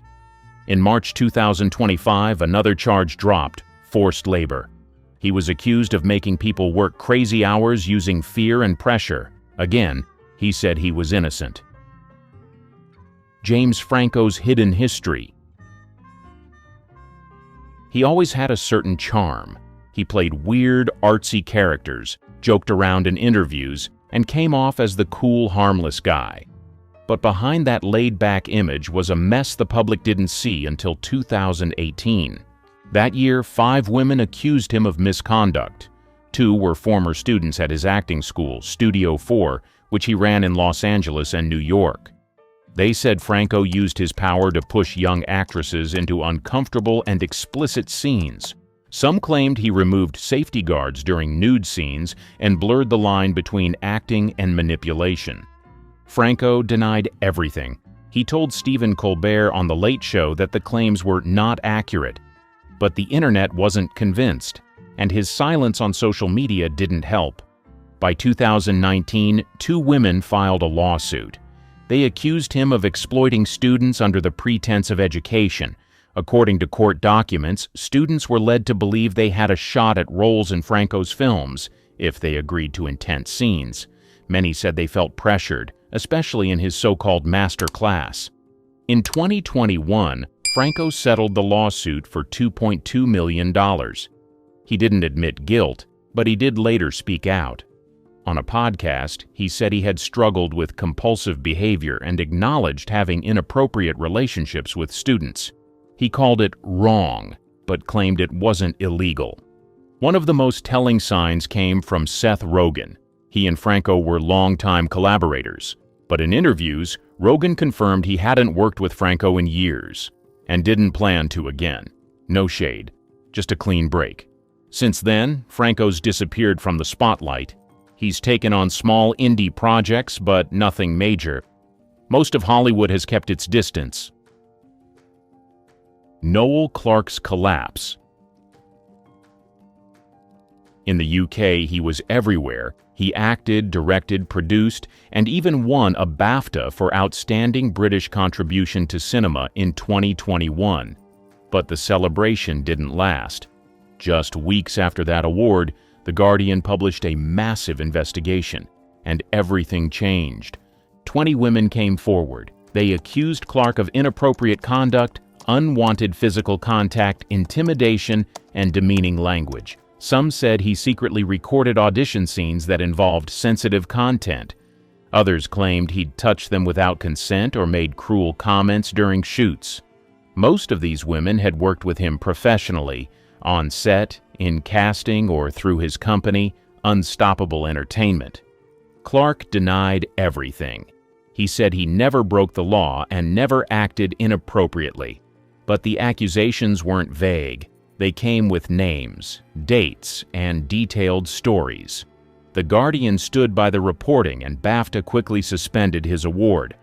In March 2025, another charge dropped, forced labor. He was accused of making people work crazy hours using fear and pressure. Again, he said he was innocent. James Franco's hidden history. He always had a certain charm. He played weird, artsy characters, joked around in interviews, and came off as the cool, harmless guy. But behind that laid-back image was a mess the public didn't see until 2018. That year, 5 women accused him of misconduct. 2 were former students at his acting school, Studio 4, which he ran in Los Angeles and New York. They said Franco used his power to push young actresses into uncomfortable and explicit scenes. Some claimed he removed safety guards during nude scenes and blurred the line between acting and manipulation. Franco denied everything. He told Stephen Colbert on The Late Show that the claims were not accurate. But the internet wasn't convinced, and his silence on social media didn't help. By 2019, 2 women filed a lawsuit. They accused him of exploiting students under the pretense of education. According to court documents, students were led to believe they had a shot at roles in Franco's films if they agreed to intense scenes. Many said they felt pressured, especially in his so-called master class. In 2021, Francos settled the lawsuit for $2.2 million. He didn't admit guilt, but he did later speak out. On a podcast, he said he had struggled with compulsive behavior and acknowledged having inappropriate relationships with students. He called it wrong, but claimed it wasn't illegal. One of the most telling signs came from Seth Rogen. He and Franco were longtime collaborators, but in interviews, Rogen confirmed he hadn't worked with Franco in years and didn't plan to again. No shade, just a clean break. Since then, Franco's disappeared from the spotlight. He's taken on small indie projects, but nothing major. Most of Hollywood has kept its distance. Noel Clarkes' collapse. In the UK, he was everywhere. He acted, directed, produced, and even won a BAFTA for Outstanding British Contribution to Cinema in 2021. But the celebration didn't last. Just weeks after that award, The Guardian published a massive investigation, and everything changed. 20 women came forward. They accused Clarke of inappropriate conduct, unwanted physical contact, intimidation, and demeaning language. Some said he secretly recorded audition scenes that involved sensitive content. Others claimed he'd touched them without consent or made cruel comments during shoots. Most of these women had worked with him professionally, on set, in casting, or through his company, Unstoppable Entertainment. Clarke denied everything. He said he never broke the law and never acted inappropriately. But the accusations weren't vague. They came with names, dates, and detailed stories. The Guardian stood by the reporting, and BAFTA quickly suspended his award.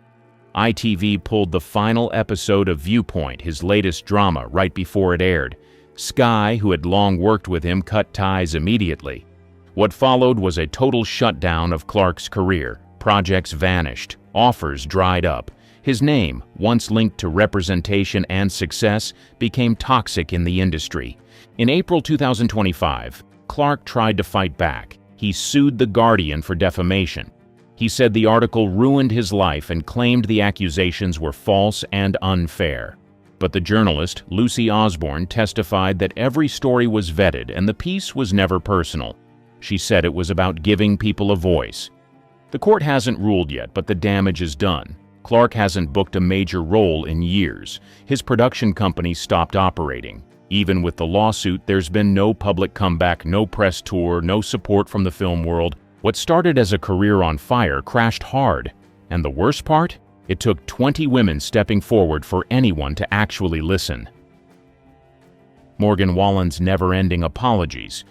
ITV pulled the final episode of Viewpoint, his latest drama, right before it aired. Sky, who had long worked with him, cut ties immediately. What followed was a total shutdown of Clarke's career. Projects vanished, offers dried up. His name, once linked to representation and success, became toxic in the industry. In April 2025, Clarke tried to fight back. He sued The Guardian for defamation. He said the article ruined his life and claimed the accusations were false and unfair. But the journalist, Lucy Osborne, testified that every story was vetted and the piece was never personal. She said it was about giving people a voice. The court hasn't ruled yet, but the damage is done. Clarke hasn't booked a major role in years. His production company stopped operating. Even with the lawsuit, there's been no public comeback, no press tour, no support from the film world. What started as a career on fire crashed hard. And the worst part? It took 20 women stepping forward for anyone to actually listen. Morgan Wallen's never-ending apologies.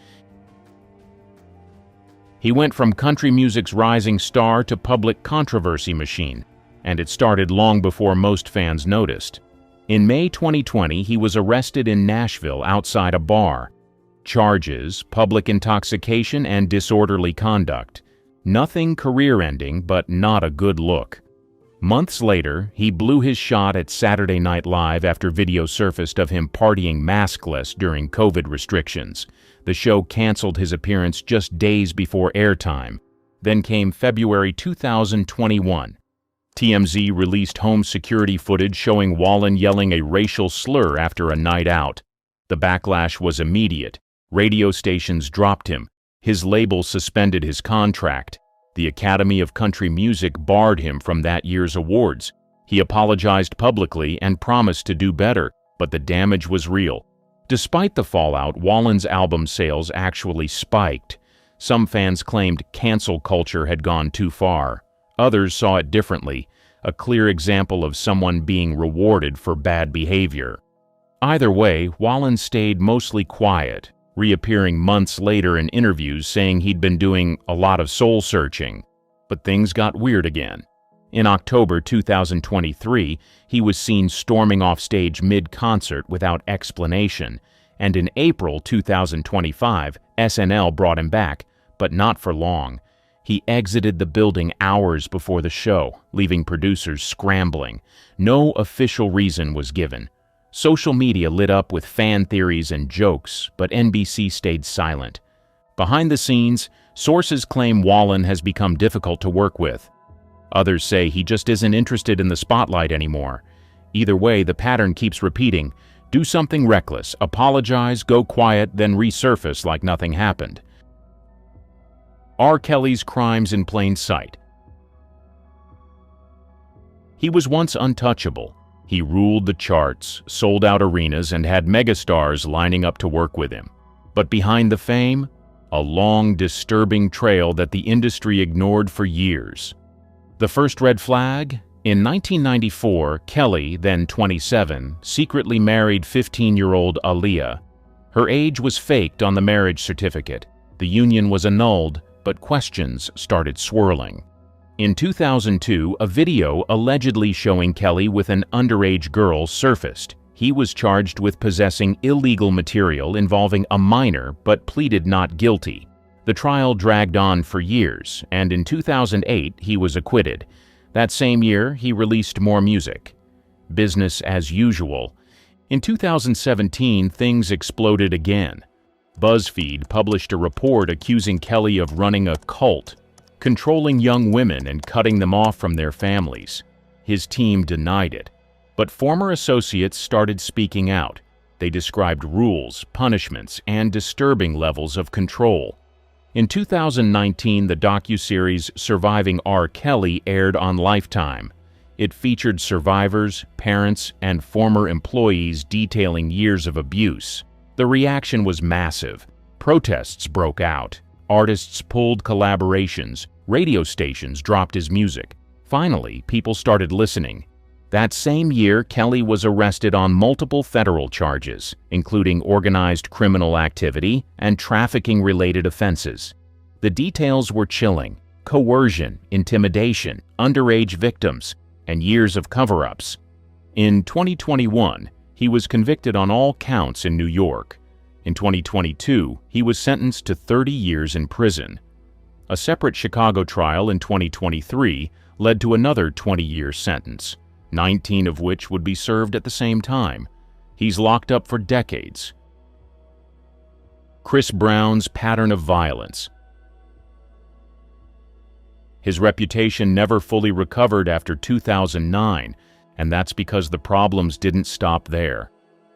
He went from country music's rising star to public controversy machine, and it started long before most fans noticed. In May 2020, he was arrested in Nashville outside a bar. Charges: public intoxication and disorderly conduct. Nothing career-ending, but not a good look. Months later, he blew his shot at Saturday Night Live after video surfaced of him partying maskless during COVID restrictions. The show canceled his appearance just days before airtime. Then came February 2021. TMZ released home security footage showing Wallen yelling a racial slur after a night out. The backlash was immediate. Radio stations dropped him. His label suspended his contract. The Academy of Country Music barred him from that year's awards. He apologized publicly and promised to do better, but the damage was real. Despite the fallout, Wallen's album sales actually spiked. Some fans claimed cancel culture had gone too far. Others saw it differently, a clear example of someone being rewarded for bad behavior. Either way, Wallen stayed mostly quiet, reappearing months later in interviews saying he'd been doing a lot of soul-searching. But things got weird again. In October 2023, he was seen storming off stage mid-concert without explanation, and in April 2025, SNL brought him back, but not for long. He exited the building hours before the show, leaving producers scrambling. No official reason was given. Social media lit up with fan theories and jokes, but NBC stayed silent. Behind the scenes, sources claim Wallen has become difficult to work with. Others say he just isn't interested in the spotlight anymore. Either way, the pattern keeps repeating. Do something reckless, apologize, go quiet, then resurface like nothing happened. R. Kelly's crimes in plain sight. He was once untouchable. He ruled the charts, sold out arenas, and had megastars lining up to work with him. But behind the fame, a long, disturbing trail that the industry ignored for years. The first red flag? In 1994, Kelly, then 27, secretly married 15-year-old Aaliyah. Her age was faked on the marriage certificate. The union was annulled, but questions started swirling. In 2002, a video allegedly showing Kelly with an underage girl surfaced. He was charged with possessing illegal material involving a minor, but pleaded not guilty. The trial dragged on for years, and in 2008, he was acquitted. That same year, he released more music. Business as usual. In 2017, things exploded again. BuzzFeed published a report accusing Kelly of running a cult, controlling young women and cutting them off from their families. His team denied it. But former associates started speaking out. They described rules, punishments, and disturbing levels of control. In 2019, the docuseries Surviving R. Kelly aired on Lifetime. It featured survivors, parents, and former employees detailing years of abuse. The reaction was massive. Protests broke out. Artists pulled collaborations. Radio stations dropped his music. Finally, people started listening. That same year, Kelly was arrested on multiple federal charges, including organized criminal activity and trafficking-related offenses. The details were chilling: coercion, intimidation, underage victims, and years of cover-ups. In 2021, he was convicted on all counts in New York. In 2022, he was sentenced to 30 years in prison. A separate Chicago trial in 2023 led to another 20-year sentence, 19 of which would be served at the same time. He's locked up for decades. Chris Brown's pattern of violence. His reputation never fully recovered after 2009, and that's because the problems didn't stop there.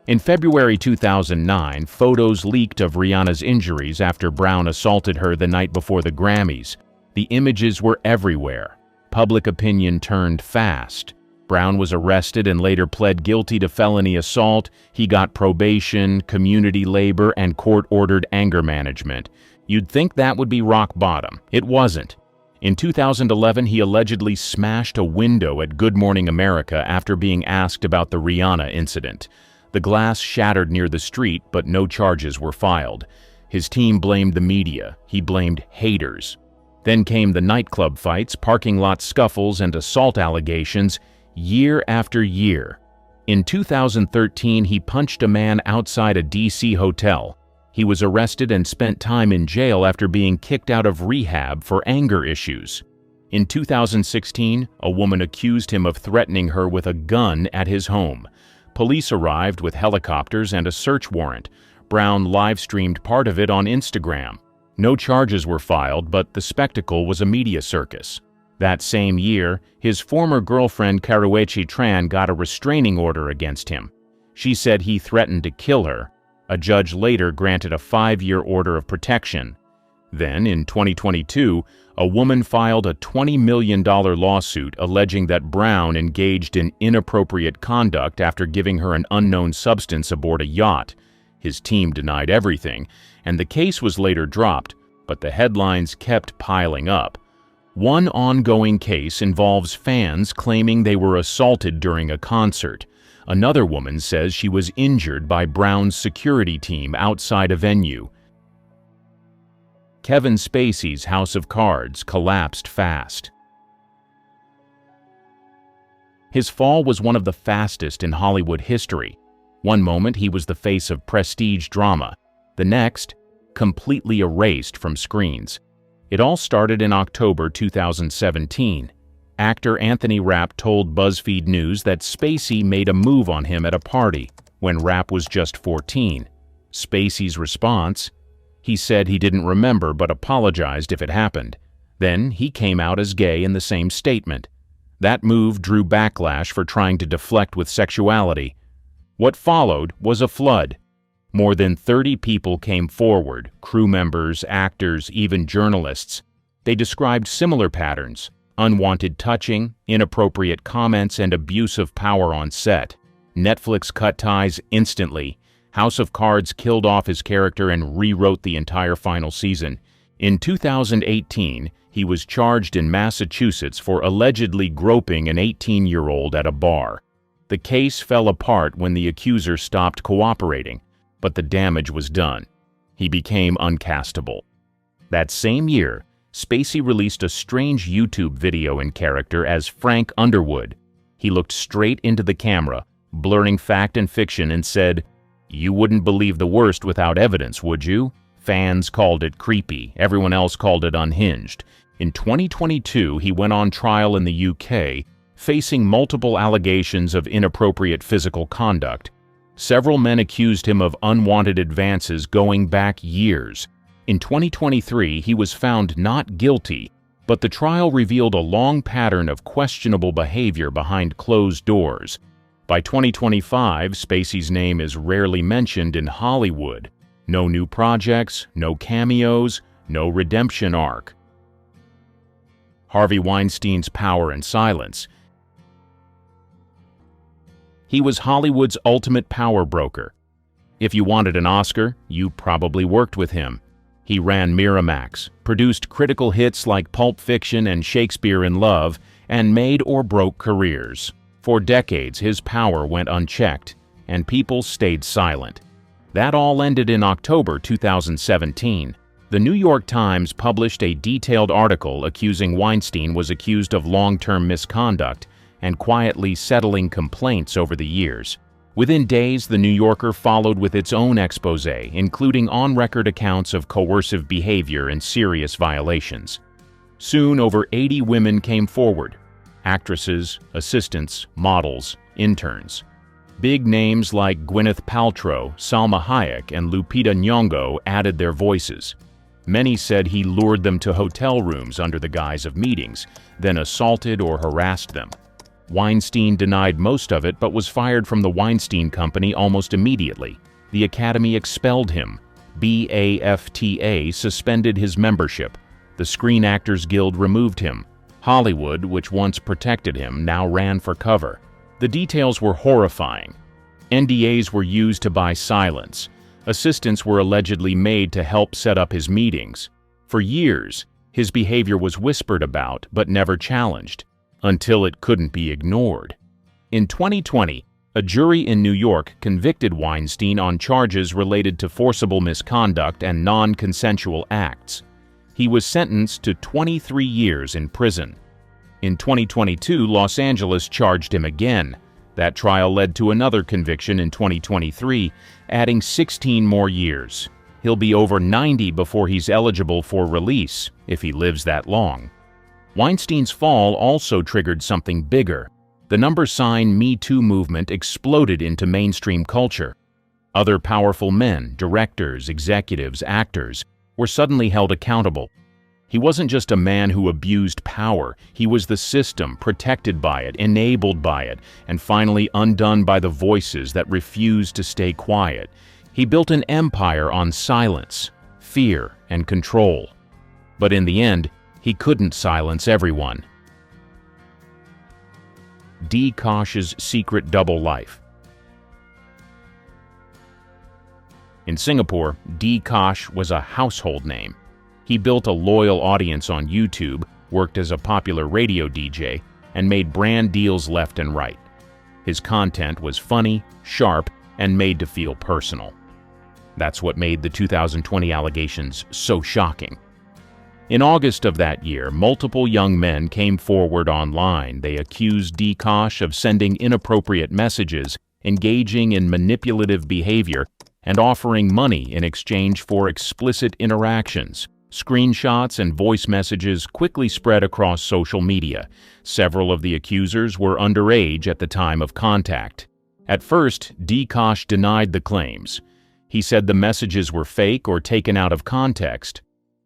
In February 2009, photos leaked of Rihanna's injuries after Brown assaulted her the night before the Grammys. The images were everywhere. Public opinion turned fast. Brown was arrested and later pled guilty to felony assault. He got probation, community labor, and court-ordered anger management. You'd think that would be rock bottom. It wasn't. In 2011, he allegedly smashed a window at Good Morning America after being asked about the Rihanna incident. The glass shattered near the street, but no charges were filed. His team blamed the media. He blamed haters. Then came the nightclub fights, parking lot scuffles, and assault allegations, year after year. In 2013, he punched a man outside a D.C. hotel. He was arrested and spent time in jail after being kicked out of rehab for anger issues. In 2016, a woman accused him of threatening her with a gun at his home. Police arrived with helicopters and a search warrant. Brown live-streamed part of it on Instagram. No charges were filed, but the spectacle was a media circus. That same year, his former girlfriend Karrueche Tran got a restraining order against him. She said he threatened to kill her. A judge later granted a 5-year order of protection. Then, in 2022, a woman filed a $20 million lawsuit alleging that Brown engaged in inappropriate conduct after giving her an unknown substance aboard a yacht. His team denied everything, and the case was later dropped, but the headlines kept piling up. One ongoing case involves fans claiming they were assaulted during a concert. Another woman says she was injured by Brown's security team outside a venue. Kevin Spacey's House of Cards collapsed fast. His fall was one of the fastest in Hollywood history. One moment he was the face of prestige drama. The next, completely erased from screens. It all started in October 2017. Actor Anthony Rapp told BuzzFeed News that Spacey made a move on him at a party when Rapp was just 14. Spacey's response? He said he didn't remember but apologized if it happened. Then he came out as gay in the same statement. That move drew backlash for trying to deflect with sexuality. What followed was a flood. More than 30 people came forward, crew members, actors, even journalists. They described similar patterns: unwanted touching, inappropriate comments, and abuse of power on set. Netflix cut ties instantly. House of Cards killed off his character and rewrote the entire final season. In 2018, he was charged in Massachusetts for allegedly groping an 18-year-old at a bar. The case fell apart when the accuser stopped cooperating, but the damage was done. He became uncastable. That same year, Spacey released a strange YouTube video in character as Frank Underwood. He looked straight into the camera, blurring fact and fiction, and said, "You wouldn't believe the worst without evidence, would you?" Fans called it creepy. Everyone else called it unhinged. In 2022, he went on trial in the UK, facing multiple allegations of inappropriate physical conduct. Several men accused him of unwanted advances going back years. In 2023, he was found not guilty, but the trial revealed a long pattern of questionable behavior behind closed doors. By 2025, Spacey's name is rarely mentioned in Hollywood. No new projects, no cameos, no redemption arc. Harvey Weinstein's power and silence. He was Hollywood's ultimate power broker. If you wanted an Oscar, you probably worked with him. He ran Miramax, produced critical hits like Pulp Fiction and Shakespeare in Love, and made or broke careers. For decades, his power went unchecked, and people stayed silent. That all ended in October 2017. The New York Times published a detailed article accusing Weinstein was accused of long-term misconduct and quietly settling complaints over the years. Within days, The New Yorker followed with its own expose, including on-record accounts of coercive behavior and serious violations. Soon, over 80 women came forward: actresses, assistants, models, interns. Big names like Gwyneth Paltrow, Salma Hayek, and Lupita Nyong'o added their voices. Many said he lured them to hotel rooms under the guise of meetings, then assaulted or harassed them. Weinstein denied most of it but was fired from the Weinstein Company almost immediately. The Academy expelled him. BAFTA suspended his membership. The Screen Actors Guild removed him. Hollywood, which once protected him, now ran for cover. The details were horrifying. NDAs were used to buy silence. Assistants were allegedly made to help set up his meetings. For years, his behavior was whispered about but never challenged, until it couldn't be ignored. In 2020, a jury in New York convicted Weinstein on charges related to forcible misconduct and non-consensual acts. He was sentenced to 23 years in prison. In 2022, Los Angeles charged him again. That trial led to another conviction in 2023, adding 16 more years. He'll be over 90 before he's eligible for release, if he lives that long. Weinstein's fall also triggered something bigger. The number sign Me Too movement exploded into mainstream culture. Other powerful men, directors, executives, actors, were suddenly held accountable. He wasn't just a man who abused power, he was the system, protected by it, enabled by it, and finally undone by the voices that refused to stay quiet. He built an empire on silence, fear, and control. But in the end, he couldn't silence everyone. D. Koch's secret double life. In Singapore, D. Koch was a household name. He built a loyal audience on YouTube, worked as a popular radio DJ, and made brand deals left and right. His content was funny, sharp, and made to feel personal. That's what made the 2020 allegations so shocking. In August of that year, multiple young men came forward online. They accused D. Koch of sending inappropriate messages, engaging in manipulative behavior, and offering money in exchange for explicit interactions. Screenshots and voice messages quickly spread across social media. Several of the accusers were underage at the time of contact. At first, D. Koch denied the claims. He said the messages were fake or taken out of context.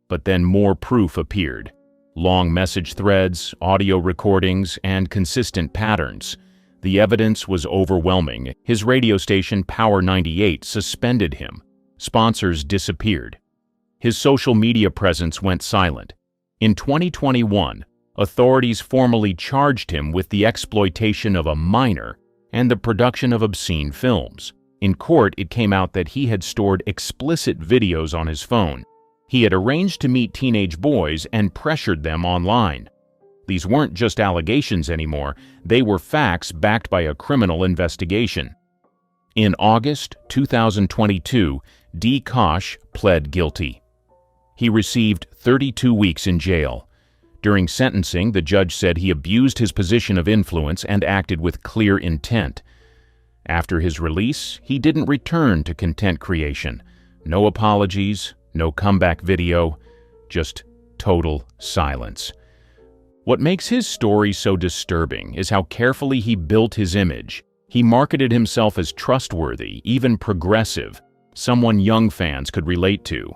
But then more proof appeared. long message threads, audio recordings, and consistent patterns. The evidence was overwhelming. His radio station, Power 98, suspended him. Sponsors disappeared. His social media presence went silent. In 2021, authorities formally charged him with the exploitation of a minor and the production of obscene films. In court, it came out that he had stored explicit videos on his phone. He had arranged to meet teenage boys and pressured them online. These weren't just allegations anymore, they were facts backed by a criminal investigation. In August 2022, D. Kosh pled guilty. He received 32 weeks in jail. During sentencing, the judge said he abused his position of influence and acted with clear intent. After his release, he didn't return to content creation. No apologies, no comeback video, just total silence. What makes his story so disturbing is how carefully he built his image. He marketed himself as trustworthy, even progressive, someone young fans could relate to.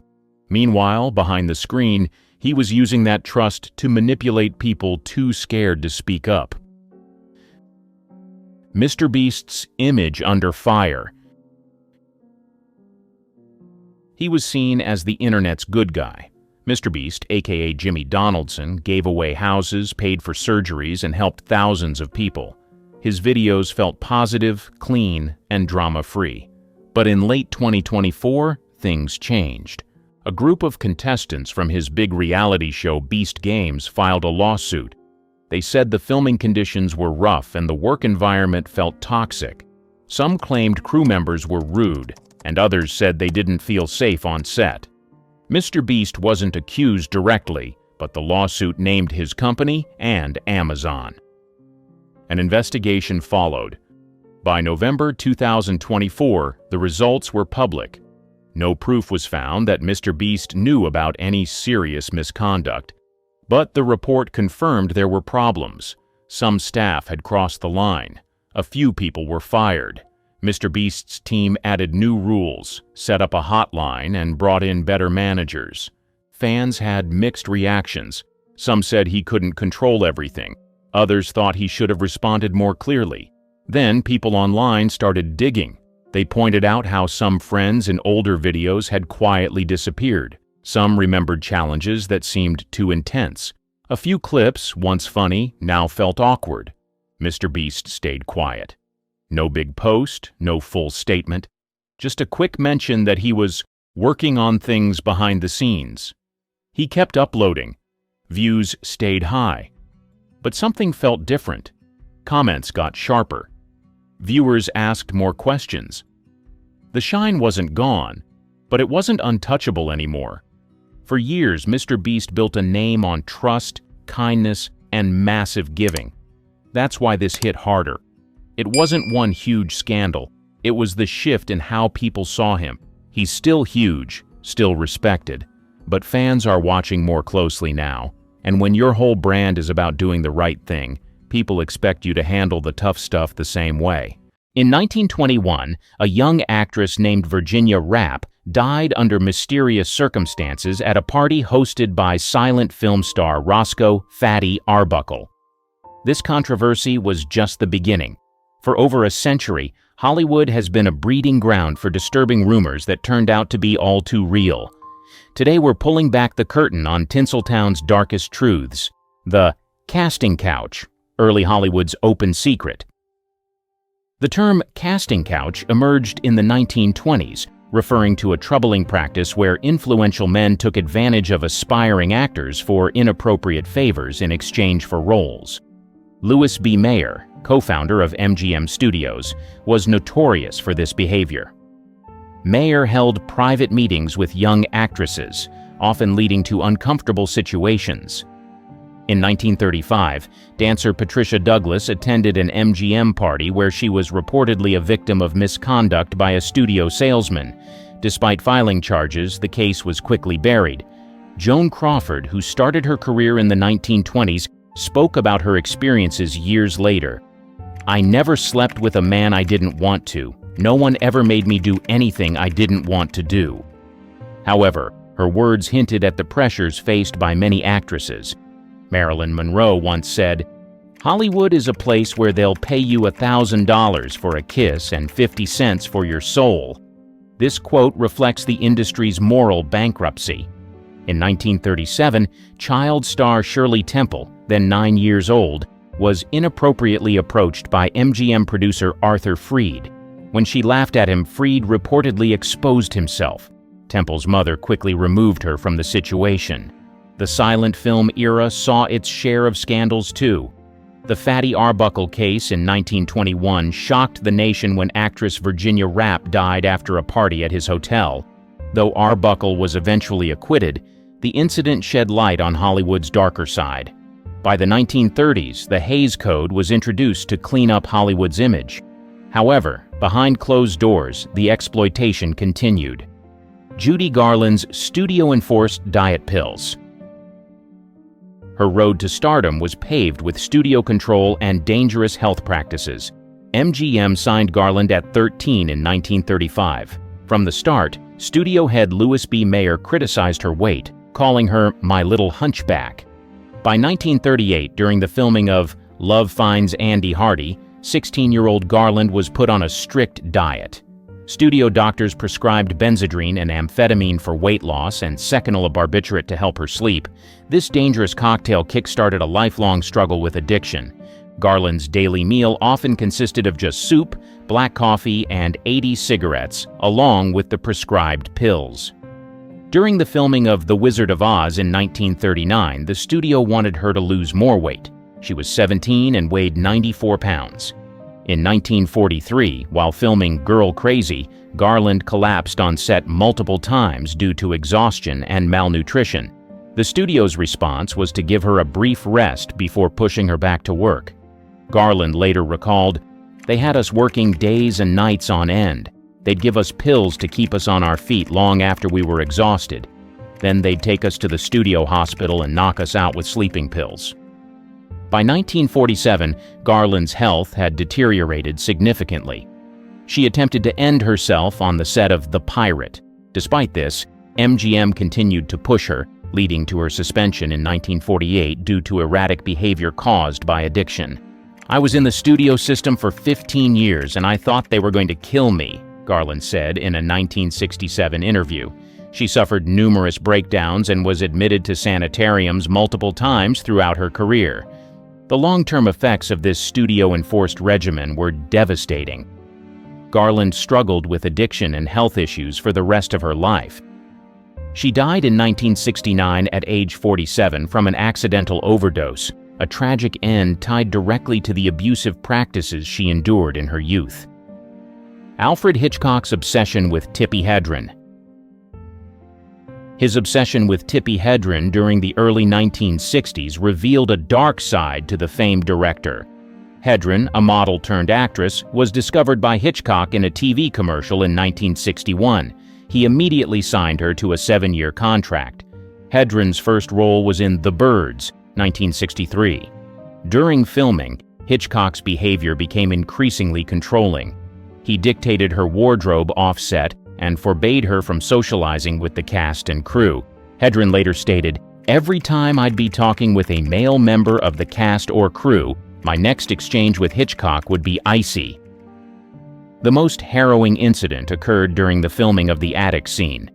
Meanwhile, behind the screen, he was using that trust to manipulate people too scared to speak up. Mr. Beast's image under fire. He was seen as the internet's good guy. Mr. Beast, aka Jimmy Donaldson, gave away houses, paid for surgeries, and helped thousands of people. His videos felt positive, clean, and drama-free. But in late 2024, things changed. A group of contestants from his big reality show Beast Games filed a lawsuit. They said the filming conditions were rough and the work environment felt toxic. Some claimed crew members were rude, and others said they didn't feel safe on set. Mr. Beast wasn't accused directly, but the lawsuit named his company and Amazon. An investigation followed. By November 2024, the results were public. No proof was found that Mr. Beast knew about any serious misconduct. But the report confirmed there were problems. Some staff had crossed the line. A few people were fired. Mr. Beast's team added new rules, set up a hotline, and brought in better managers. Fans had mixed reactions. Some said he couldn't control everything. Others thought he should have responded more clearly. Then people online started digging. They pointed out how some friends in older videos had quietly disappeared. Some remembered challenges that seemed too intense. A few clips, once funny, now felt awkward. Mr. Beast stayed quiet. No big post, no full statement. Just a quick mention that he was working on things behind the scenes. He kept uploading. Views stayed high. But something felt different. Comments got sharper. Viewers asked more questions. The shine wasn't gone, but it wasn't untouchable anymore. For years, Mr. Beast built a name on trust, kindness, and massive giving. That's why this hit harder. It wasn't one huge scandal. It was the shift in how people saw him. He's still huge, still respected, but fans are watching more closely now. And when your whole brand is about doing the right thing, people expect you to handle the tough stuff the same way. In 1921, a young actress named Virginia Rapp died under mysterious circumstances at a party hosted by silent film star Roscoe "Fatty" Arbuckle. This controversy was just the beginning. For over a century, Hollywood has been a breeding ground for disturbing rumors that turned out to be all too real. Today we're pulling back the curtain on Tinseltown's darkest truths. The casting couch, early Hollywood's open secret. The term casting couch emerged in the 1920s, referring to a troubling practice where influential men took advantage of aspiring actors for inappropriate favors in exchange for roles. Louis B. Mayer, co-founder of MGM Studios, was notorious for this behavior. Mayer held private meetings with young actresses, often leading to uncomfortable situations. In 1935, dancer Patricia Douglas attended an MGM party where she was reportedly a victim of misconduct by a studio salesman. Despite filing charges, the case was quickly buried. Joan Crawford, who started her career in the 1920s, spoke about her experiences years later. "I never slept with a man I didn't want to. No one ever made me do anything I didn't want to do." However, her words hinted at the pressures faced by many actresses. Marilyn Monroe once said, "Hollywood is a place where they'll pay you $1,000 for a kiss and 50 cents for your soul." This quote reflects the industry's moral bankruptcy. In 1937, child star Shirley Temple, then 9 years old, was inappropriately approached by MGM producer Arthur Freed. When she laughed at him, Freed reportedly exposed himself. Temple's mother quickly removed her from the situation. The silent film era saw its share of scandals too. The Fatty Arbuckle case in 1921 shocked the nation when actress Virginia Rappe died after a party at his hotel. Though Arbuckle was eventually acquitted, the incident shed light on Hollywood's darker side. By the 1930s, the Hays Code was introduced to clean up Hollywood's image. However, behind closed doors, the exploitation continued. Judy Garland's studio-enforced diet pills. Her road to stardom was paved with studio control and dangerous health practices. MGM signed Garland at 13 in 1935. From the start, studio head Louis B. Mayer criticized her weight, calling her "my little hunchback." By 1938, during the filming of Love Finds Andy Hardy, 16-year-old Garland was put on a strict diet. Studio doctors prescribed Benzedrine and amphetamine for weight loss and seconal barbiturate to help her sleep. This dangerous cocktail kick-started a lifelong struggle with addiction. Garland's daily meal often consisted of just soup, black coffee, and 80 cigarettes, along with the prescribed pills. During the filming of The Wizard of Oz in 1939, the studio wanted her to lose more weight. She was 17 and weighed 94 pounds. In 1943, while filming Girl Crazy, Garland collapsed on set multiple times due to exhaustion and malnutrition. The studio's response was to give her a brief rest before pushing her back to work. Garland later recalled, "They had us working days and nights on end. They'd give us pills to keep us on our feet long after we were exhausted. Then they'd take us to the studio hospital and knock us out with sleeping pills." By 1947, Garland's health had deteriorated significantly. She attempted to end herself on the set of The Pirate. Despite this, MGM continued to push her, leading to her suspension in 1948 due to erratic behavior caused by addiction. "I was in the studio system for 15 years and I thought they were going to kill me," Garland said in a 1967 interview. She suffered numerous breakdowns and was admitted to sanitariums multiple times throughout her career. The long-term effects of this studio-enforced regimen were devastating. Garland struggled with addiction and health issues for the rest of her life. She died in 1969 at age 47 from an accidental overdose, a tragic end tied directly to the abusive practices she endured in her youth. Alfred Hitchcock's obsession with Tippi Hedren. His obsession with Tippi Hedren during the early 1960s revealed a dark side to the famed director. Hedren, a model-turned-actress, was discovered by Hitchcock in a TV commercial in 1961. He immediately signed her to a 7-year contract. Hedren's first role was in The Birds, 1963. During filming, Hitchcock's behavior became increasingly controlling. He dictated her wardrobe off-set and forbade her from socializing with the cast and crew. Hedren later stated, "Every time I'd be talking with a male member of the cast or crew, my next exchange with Hitchcock would be icy." The most harrowing incident occurred during the filming of the attic scene.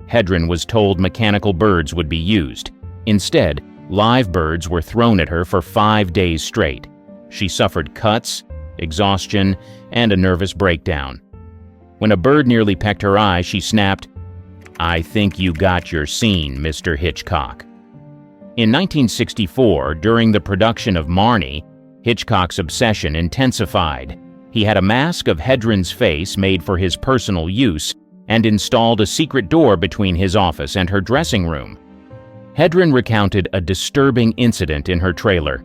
Hedren was told mechanical birds would be used. Instead, live birds were thrown at her for 5 days straight. She suffered cuts, exhaustion, and a nervous breakdown. When a bird nearly pecked her eye, she snapped, "I think you got your scene, Mr. Hitchcock." In 1964, during the production of Marnie, Hitchcock's obsession intensified. He had a mask of Hedren's face made for his personal use and installed a secret door between his office and her dressing room. Hedren recounted a disturbing incident in her trailer.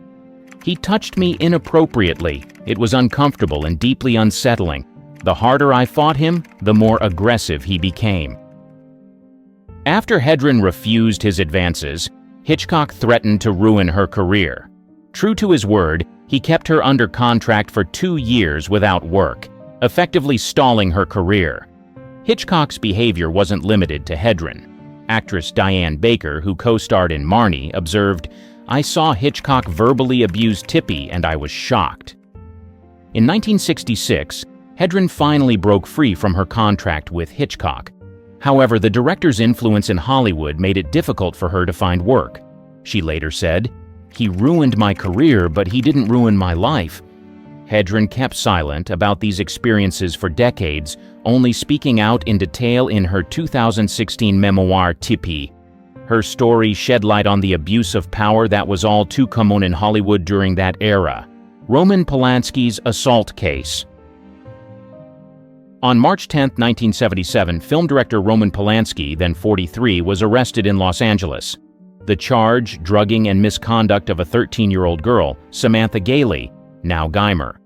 "He touched me inappropriately. It was uncomfortable and deeply unsettling. The harder I fought him, the more aggressive he became." After Hedren refused his advances, Hitchcock threatened to ruin her career. True to his word, he kept her under contract for 2 years without work, effectively stalling her career. Hitchcock's behavior wasn't limited to Hedren. Actress Diane Baker, who co-starred in Marnie, observed, I saw Hitchcock verbally abuse Tippi and I was shocked. In 1966, Hedren finally broke free from her contract with Hitchcock. However, the director's influence in Hollywood made it difficult for her to find work. She later said, "He ruined my career, but he didn't ruin my life." Hedren kept silent about these experiences for decades, only speaking out in detail in her 2016 memoir, Tippi. Her story shed light on the abuse of power that was all too common in Hollywood during that era. Roman Polanski's assault case. On March 10, 1977, film director Roman Polanski, then 43, was arrested in Los Angeles. The charge, drugging and misconduct of a 13-year-old girl, Samantha Gailey, now Guymer.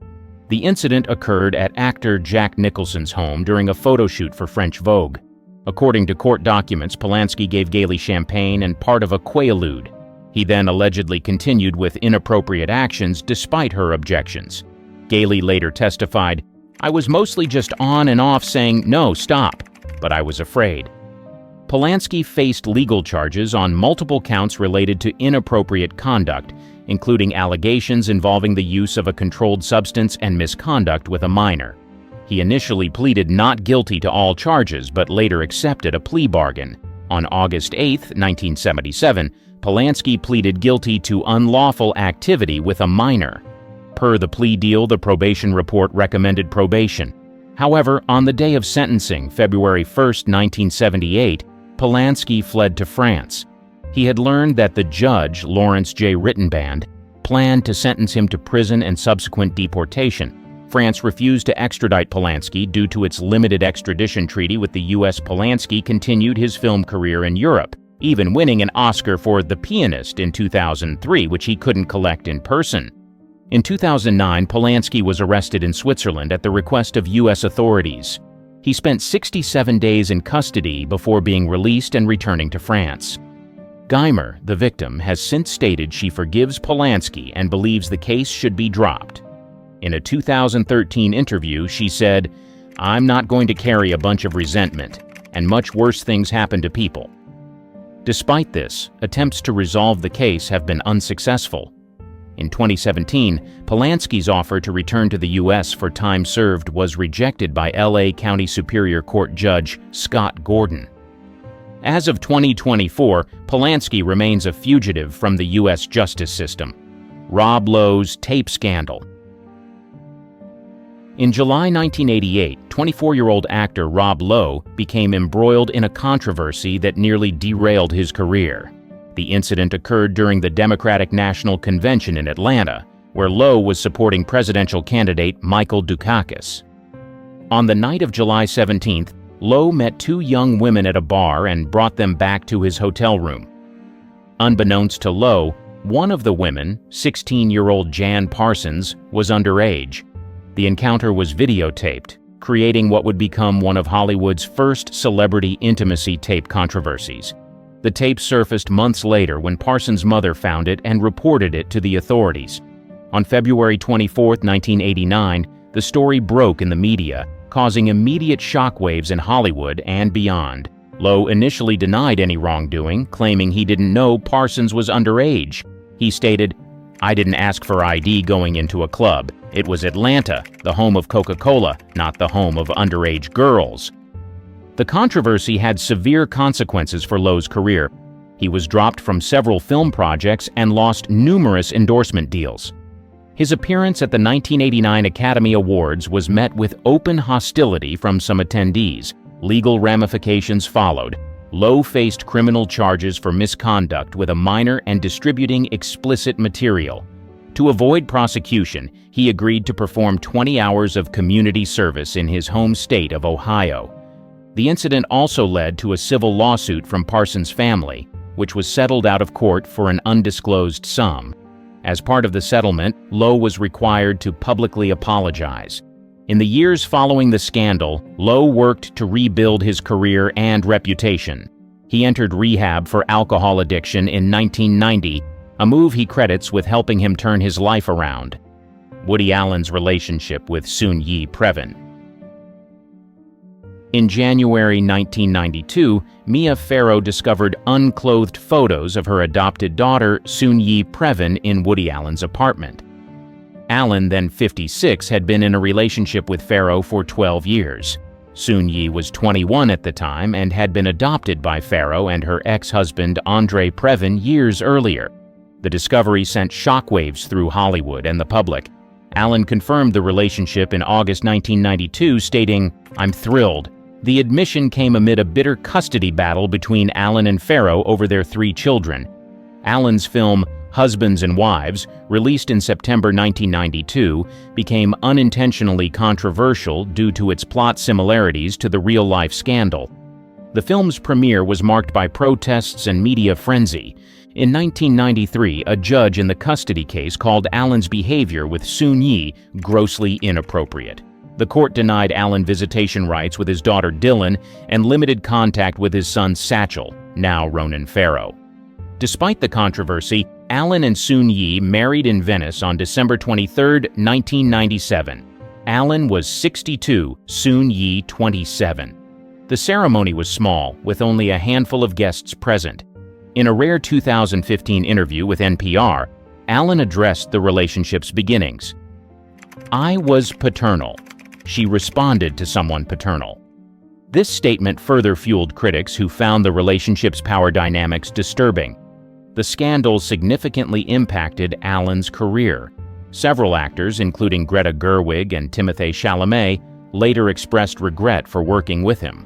The incident occurred at actor Jack Nicholson's home during a photo shoot for French Vogue. According to court documents, Polanski gave Gailey champagne and part of a Quaalude. He then allegedly continued with inappropriate actions despite her objections. Gailey later testified, "I was mostly just on and off saying, 'No, stop,' but I was afraid." Polanski faced legal charges on multiple counts related to inappropriate conduct, including allegations involving the use of a controlled substance and misconduct with a minor. He initially pleaded not guilty to all charges, but later accepted a plea bargain. On August 8, 1977, Polanski pleaded guilty to unlawful activity with a minor. Per the plea deal, the probation report recommended probation. However, on the day of sentencing, February 1, 1978, Polanski fled to France. He had learned that the judge, Lawrence J. Rittenband, planned to sentence him to prison and subsequent deportation. France refused to extradite Polanski due to its limited extradition treaty with the U.S. Polanski continued his film career in Europe, even winning an Oscar for The Pianist in 2003, which he couldn't collect in person. In 2009, Polanski was arrested in Switzerland at the request of U.S. authorities. He spent 67 days in custody before being released and returning to France. Guymer, the victim, has since stated she forgives Polanski and believes the case should be dropped. In a 2013 interview, she said, "I'm not going to carry a bunch of resentment, and much worse things happen to people." Despite this, attempts to resolve the case have been unsuccessful. In 2017, Polanski's offer to return to the U.S. for time served was rejected by L.A. County Superior Court Judge Scott Gordon. As of 2024, Polanski remains a fugitive from the U.S. justice system. Rob Lowe's tape scandal. In July 1988, 24-year-old actor Rob Lowe became embroiled in a controversy that nearly derailed his career. The incident occurred during the Democratic National Convention in Atlanta, where Lowe was supporting presidential candidate Michael Dukakis. On the night of July 17th, Lowe met two young women at a bar and brought them back to his hotel room. Unbeknownst to Lowe, one of the women, 16-year-old Jan Parsons, was underage. The encounter was videotaped, creating what would become one of Hollywood's first celebrity intimacy tape controversies. The tape surfaced months later when Parsons' mother found it and reported it to the authorities. On February 24, 1989, the story broke in the media, causing immediate shockwaves in Hollywood and beyond. Lowe initially denied any wrongdoing, claiming he didn't know Parsons was underage. He stated, "I didn't ask for ID going into a club. It was Atlanta, the home of Coca-Cola, not the home of underage girls." The controversy had severe consequences for Lowe's career. He was dropped from several film projects and lost numerous endorsement deals. His appearance at the 1989 Academy Awards was met with open hostility from some attendees. Legal ramifications followed. Lowe faced criminal charges for misconduct with a minor and distributing explicit material. To avoid prosecution, he agreed to perform 20 hours of community service in his home state of Ohio. The incident also led to a civil lawsuit from Parsons' family, which was settled out of court for an undisclosed sum. As part of the settlement, Lowe was required to publicly apologize. In the years following the scandal, Lowe worked to rebuild his career and reputation. He entered rehab for alcohol addiction in 1990, a move he credits with helping him turn his life around. Woody Allen's relationship with Soon-Yi Previn. In January 1992, Mia Farrow discovered unclothed photos of her adopted daughter, Soon-Yi Previn, in Woody Allen's apartment. Allen, then 56, had been in a relationship with Farrow for 12 years. Soon-Yi was 21 at the time and had been adopted by Farrow and her ex-husband Andre Previn years earlier. The discovery sent shockwaves through Hollywood and the public. Allen confirmed the relationship in August 1992, stating, "I'm thrilled." The admission came amid a bitter custody battle between Allen and Farrow over their 3 children. Allen's film, Husbands and Wives, released in September 1992, became unintentionally controversial due to its plot similarities to the real-life scandal. The film's premiere was marked by protests and media frenzy. In 1993, a judge in the custody case called Allen's behavior with Soon-Yi grossly inappropriate. The court denied Allen visitation rights with his daughter Dylan and limited contact with his son Satchel, now Ronan Farrow. Despite the controversy, Allen and Soon-Yi married in Venice on December 23, 1997. Allen was 62, Soon-Yi 27. The ceremony was small, with only a handful of guests present. In a rare 2015 interview with NPR, Allen addressed the relationship's beginnings. "I was paternal. She responded to someone paternal." This statement further fueled critics who found the relationship's power dynamics disturbing. The scandal significantly impacted Allen's career. Several actors, including Greta Gerwig and Timothée Chalamet, later expressed regret for working with him.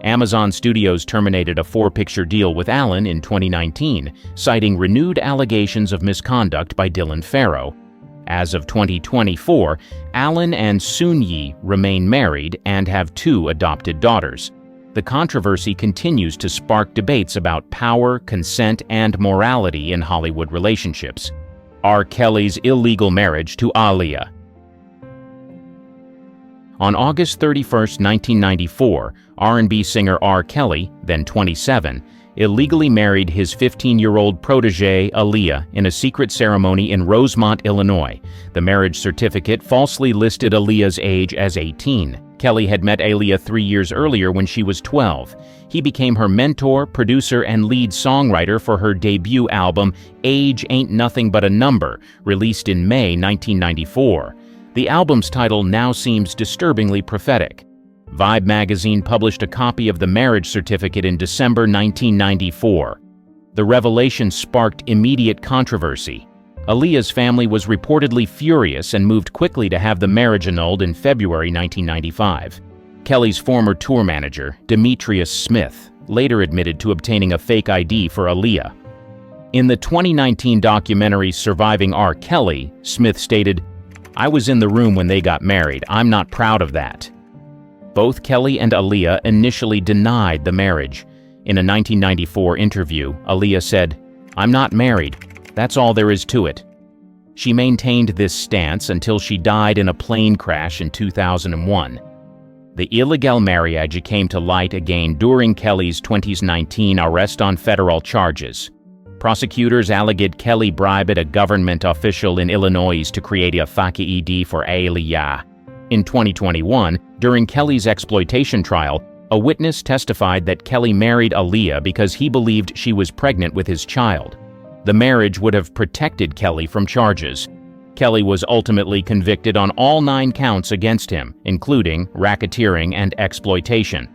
Amazon Studios terminated a 4-picture deal with Allen in 2019, citing renewed allegations of misconduct by Dylan Farrow. As of 2024, Allen and Soon-Yi remain married and have 2 adopted daughters. The controversy continues to spark debates about power, consent, and morality in Hollywood relationships. R. Kelly's illegal marriage to Aaliyah. On August 31, 1994, R&B singer R. Kelly, then 27, illegally married his 15-year-old protégée Aaliyah in a secret ceremony in Rosemont, Illinois. The marriage certificate falsely listed Aaliyah's age as 18. Kelly had met Aaliyah 3 years earlier when she was 12. He became her mentor, producer, and lead songwriter for her debut album, Age Ain't Nothing But a Number, released in May 1994. The album's title now seems disturbingly prophetic. Vibe magazine published a copy of the marriage certificate in December 1994. The revelation sparked immediate controversy. Aaliyah's family was reportedly furious and moved quickly to have the marriage annulled in February 1995. Kelly's former tour manager, Demetrius Smith, later admitted to obtaining a fake ID for Aaliyah. In the 2019 documentary Surviving R. Kelly, Smith stated, "I was in the room when they got married. I'm not proud of that." Both Kelly and Aaliyah initially denied the marriage. In a 1994 interview, Aaliyah said, "I'm not married. That's all there is to it." She maintained this stance until she died in a plane crash in 2001. The illegal marriage came to light again during Kelly's 2019 arrest on federal charges. Prosecutors alleged Kelly bribed a government official in Illinois to create a fake ID for Aaliyah. In 2021, during Kelly's exploitation trial, a witness testified that Kelly married Aaliyah because he believed she was pregnant with his child. The marriage would have protected Kelly from charges. Kelly was ultimately convicted on all 9 counts against him, including racketeering and exploitation.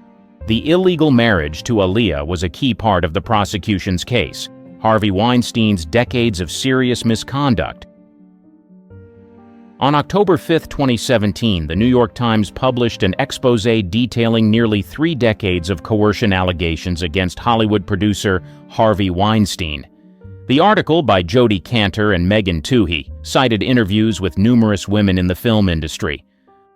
The illegal marriage to Aaliyah was a key part of the prosecution's case, Harvey Weinstein's decades of serious misconduct. On October 5, 2017, the New York Times published an exposé detailing nearly 3 decades of coercion allegations against Hollywood producer Harvey Weinstein. The article, by Jodi Kantor and Megan Twohey, cited interviews with numerous women in the film industry.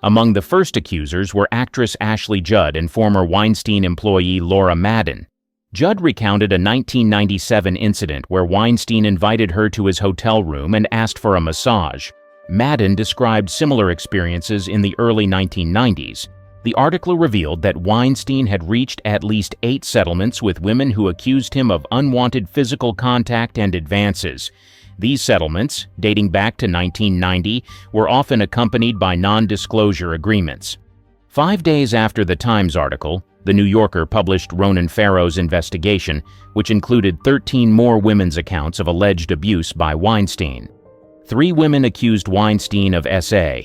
Among the first accusers were actress Ashley Judd and former Weinstein employee Laura Madden. Judd recounted a 1997 incident where Weinstein invited her to his hotel room and asked for a massage. Madden described similar experiences in the early 1990s. The article revealed that Weinstein had reached at least 8 settlements with women who accused him of unwanted physical contact and advances. These settlements, dating back to 1990, were often accompanied by non-disclosure agreements. 5 days after the Times article, The New Yorker published Ronan Farrow's investigation, which included 13 more women's accounts of alleged abuse by Weinstein. 3 women accused Weinstein of SA.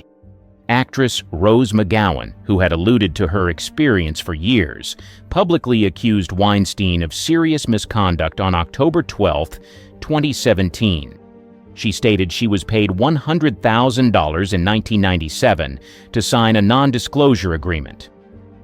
Actress Rose McGowan, who had alluded to her experience for years, publicly accused Weinstein of serious misconduct on October 12, 2017. She stated she was paid $100,000 in 1997 to sign a non-disclosure agreement.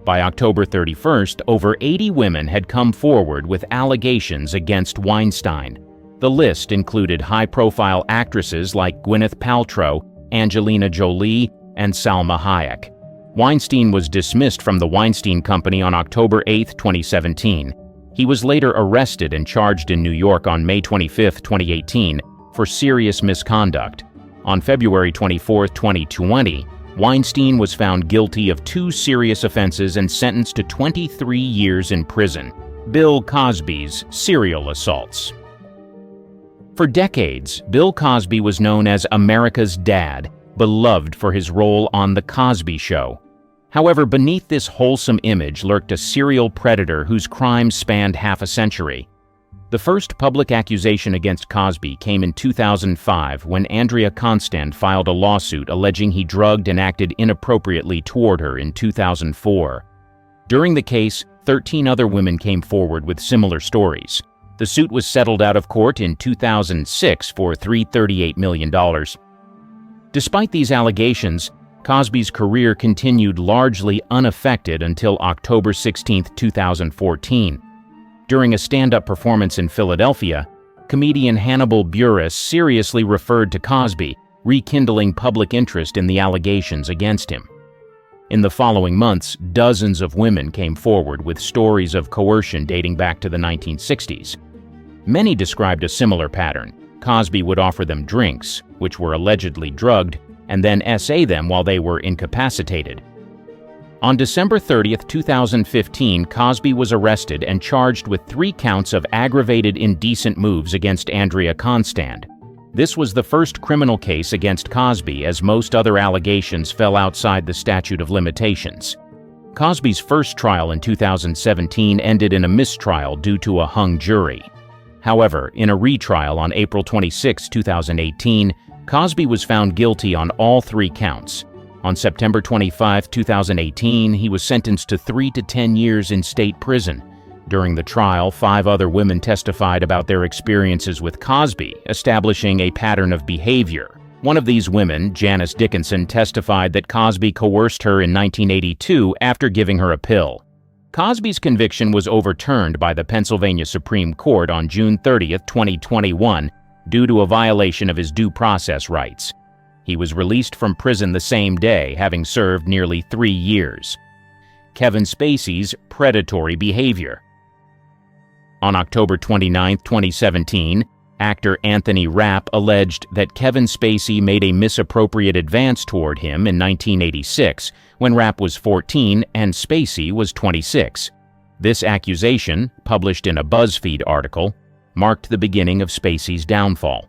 By October 31st, over 80 women had come forward with allegations against Weinstein. The list included high-profile actresses like Gwyneth Paltrow, Angelina Jolie, and Salma Hayek. Weinstein was dismissed from the Weinstein Company on October 8, 2017. He was later arrested and charged in New York on May 25, 2018, for serious misconduct. On February 24, 2020, Weinstein was found guilty of 2 serious offenses and sentenced to 23 years in prison. Bill Cosby's serial assaults. For decades, Bill Cosby was known as America's dad, beloved for his role on The Cosby Show. However, beneath this wholesome image lurked a serial predator whose crimes spanned half a century. The first public accusation against Cosby came in 2005 when Andrea Constand filed a lawsuit alleging he drugged and acted inappropriately toward her in 2004. During the case, 13 other women came forward with similar stories. The suit was settled out of court in 2006 for $338 million. Despite these allegations, Cosby's career continued largely unaffected until October 16, 2014. During a stand-up performance in Philadelphia, comedian Hannibal Buress seriously referred to Cosby, rekindling public interest in the allegations against him. In the following months, dozens of women came forward with stories of coercion dating back to the 1960s. Many described a similar pattern. Cosby would offer them drinks, which were allegedly drugged, and then SA them while they were incapacitated. On December 30, 2015, Cosby was arrested and charged with 3 counts of aggravated indecent moves against Andrea Constand. This was the first criminal case against Cosby, as most other allegations fell outside the statute of limitations. Cosby's first trial in 2017 ended in a mistrial due to a hung jury. However, in a retrial on April 26, 2018, Cosby was found guilty on all 3 counts. On September 25, 2018, he was sentenced to 3 to 10 years in state prison. During the trial, 5 other women testified about their experiences with Cosby, establishing a pattern of behavior. One of these women, Janice Dickinson, testified that Cosby coerced her in 1982 after giving her a pill. Cosby's conviction was overturned by the Pennsylvania Supreme Court on June 30, 2021, due to a violation of his due process rights. He was released from prison the same day, having served nearly 3 years. Kevin Spacey's predatory behavior. On October 29, 2017, actor Anthony Rapp alleged that Kevin Spacey made a misappropriate advance toward him in 1986, when Rapp was 14 and Spacey was 26. This accusation, published in a BuzzFeed article, marked the beginning of Spacey's downfall.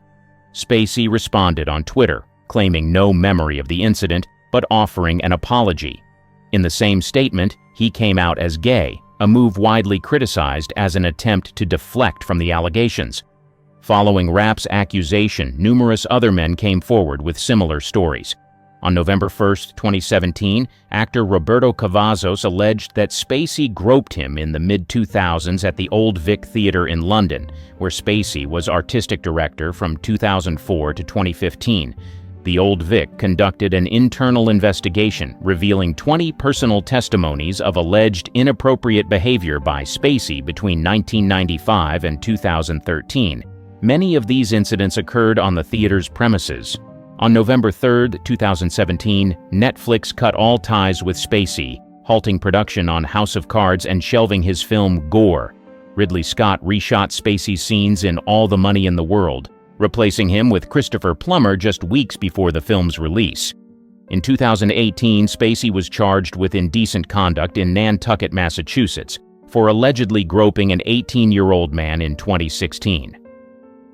Spacey responded on Twitter, claiming no memory of the incident, but offering an apology. In the same statement, he came out as gay, a move widely criticized as an attempt to deflect from the allegations. Following Rapp's accusation, numerous other men came forward with similar stories. On November 1, 2017, actor Roberto Cavazos alleged that Spacey groped him in the mid-2000s at the Old Vic Theatre in London, where Spacey was artistic director from 2004 to 2015. The Old Vic conducted an internal investigation revealing 20 personal testimonies of alleged inappropriate behavior by Spacey between 1995 and 2013. Many of these incidents occurred on the theater's premises. On November 3, 2017, Netflix cut all ties with Spacey, halting production on House of Cards and shelving his film Gore. Ridley Scott reshot Spacey's scenes in All the Money in the World, replacing him with Christopher Plummer just weeks before the film's release. In 2018, Spacey was charged with indecent conduct in Nantucket, Massachusetts, for allegedly groping an 18-year-old man in 2016.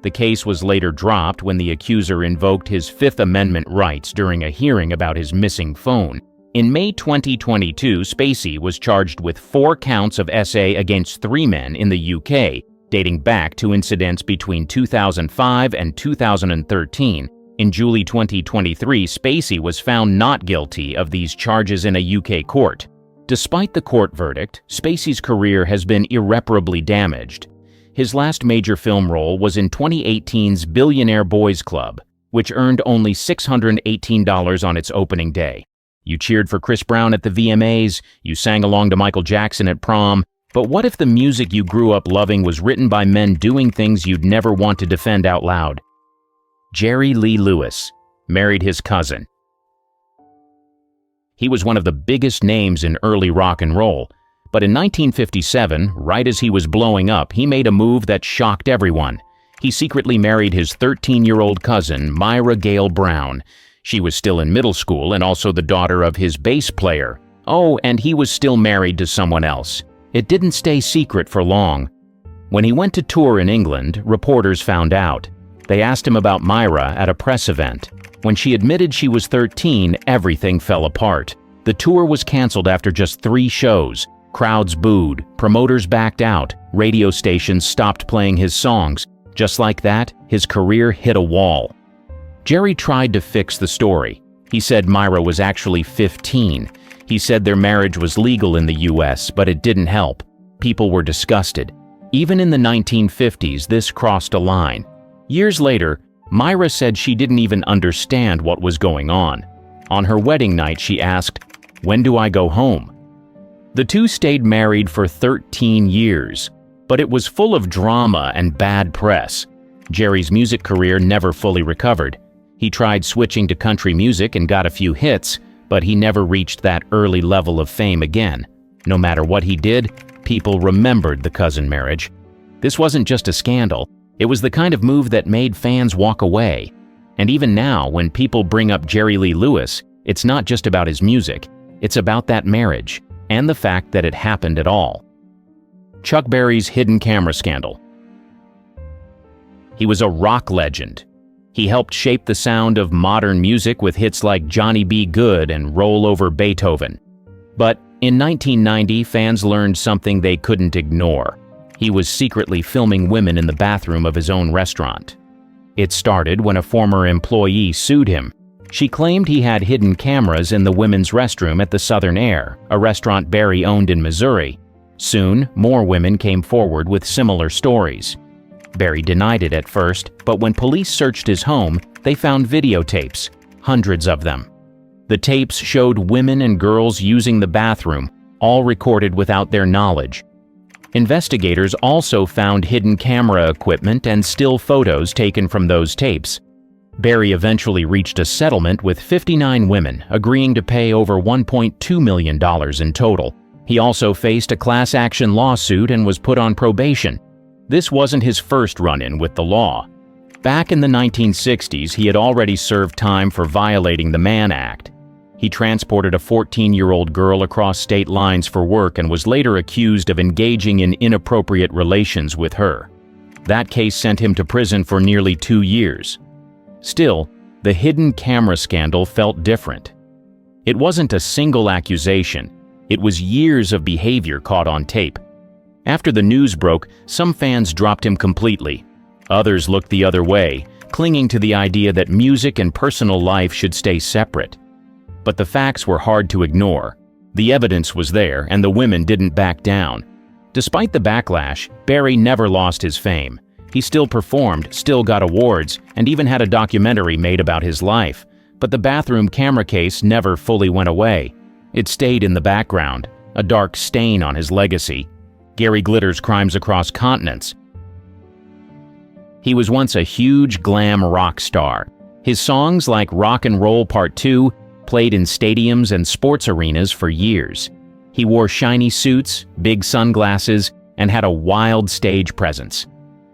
The case was later dropped when the accuser invoked his Fifth Amendment rights during a hearing about his missing phone. In May 2022, Spacey was charged with 4 counts of SA against 3 men in the UK, dating back to incidents between 2005 and 2013. In July 2023, Spacey was found not guilty of these charges in a UK court. Despite the court verdict, Spacey's career has been irreparably damaged. His last major film role was in 2018's Billionaire Boys Club, which earned only $618 on its opening day. You cheered for Chris Brown at the VMAs, you sang along to Michael Jackson at prom, but what if the music you grew up loving was written by men doing things you'd never want to defend out loud? Jerry Lee Lewis married his cousin. He was one of the biggest names in early rock and roll, but in 1957, right as he was blowing up, he made a move that shocked everyone. He secretly married his 13-year-old cousin, Myra Gale Brown. She was still in middle school and also the daughter of his bass player. Oh, and he was still married to someone else. It didn't stay secret for long. When he went to tour in England, reporters found out. They asked him about Myra at a press event. When she admitted she was 13, everything fell apart. The tour was canceled after just 3 shows. Crowds booed, promoters backed out, radio stations stopped playing his songs. Just like that, his career hit a wall. Jerry tried to fix the story. He said Myra was actually 15. He said their marriage was legal in the US, but it didn't help. People were disgusted. Even in the 1950s, this crossed a line. Years later, Myra said she didn't even understand what was going on. On her wedding night, she asked, "When do I go home?" The two stayed married for 13 years, but it was full of drama and bad press. Jerry's music career never fully recovered. He tried switching to country music and got a few hits, but he never reached that early level of fame again. No matter what he did, people remembered the cousin marriage. This wasn't just a scandal. It was the kind of move that made fans walk away. And even now, when people bring up Jerry Lee Lewis, it's not just about his music. It's about that marriage and the fact that it happened at all. Chuck Berry's hidden camera scandal. He was a rock legend. He helped shape the sound of modern music with hits like Johnny B. Good and Roll Over Beethoven. But in 1990, fans learned something they couldn't ignore. He was secretly filming women in the bathroom of his own restaurant. It started when a former employee sued him. She claimed he had hidden cameras in the women's restroom at the Southern Air, a restaurant Berry owned in Missouri. Soon, more women came forward with similar stories. Berry denied it at first, but when police searched his home, they found videotapes, hundreds of them. The tapes showed women and girls using the bathroom, all recorded without their knowledge. Investigators also found hidden camera equipment and still photos taken from those tapes. Berry eventually reached a settlement with 59 women, agreeing to pay over $1.2 million in total. He also faced a class action lawsuit and was put on probation. This wasn't his first run-in with the law. Back in the 1960s, he had already served time for violating the Mann Act. He transported a 14-year-old girl across state lines for work and was later accused of engaging in inappropriate relations with her. That case sent him to prison for nearly 2 years. Still, the hidden camera scandal felt different. It wasn't a single accusation. It was years of behavior caught on tape. After the news broke, some fans dropped him completely. Others looked the other way, clinging to the idea that music and personal life should stay separate. But the facts were hard to ignore. The evidence was there, and the women didn't back down. Despite the backlash, Berry never lost his fame. He still performed, still got awards, and even had a documentary made about his life. But the bathroom camera case never fully went away. It stayed in the background, a dark stain on his legacy. Gary Glitter's crimes across continents. He was once a huge glam rock star. His songs like Rock and Roll Part 2 played in stadiums and sports arenas for years. He wore shiny suits, big sunglasses, and had a wild stage presence.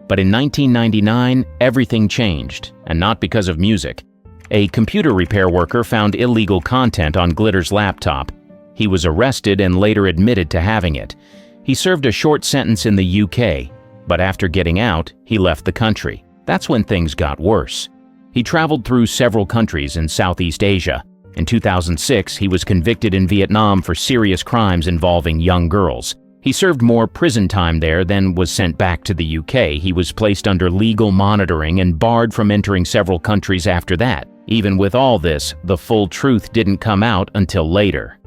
But in 1999, everything changed, and not because of music. A computer repair worker found illegal content on Glitter's laptop. He was arrested and later admitted to having it. He served a short sentence in the UK, but after getting out, he left the country. That's when things got worse. He traveled through several countries in Southeast Asia. In 2006, he was convicted in Vietnam for serious crimes involving young girls. He served more prison time there than was sent back to the UK. He was placed under legal monitoring and barred from entering several countries after that. Even with all this, the full truth didn't come out until later.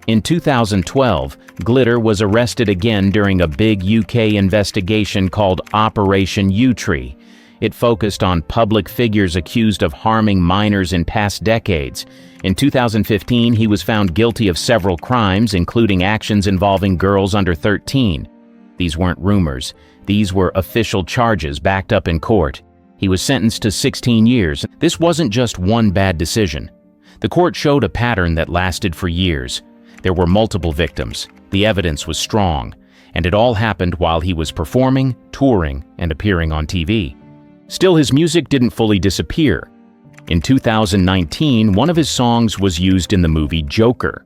In 2012, Glitter was arrested again during a big UK investigation called Operation U-Tree. It focused on public figures accused of harming minors in past decades. In 2015, he was found guilty of several crimes, including actions involving girls under 13. These weren't rumors. These were official charges backed up in court. He was sentenced to 16 years. This wasn't just one bad decision. The court showed a pattern that lasted for years. There were multiple victims. The evidence was strong. And it all happened while he was performing, touring, and appearing on TV. Still, his music didn't fully disappear. In 2019, one of his songs was used in the movie Joker.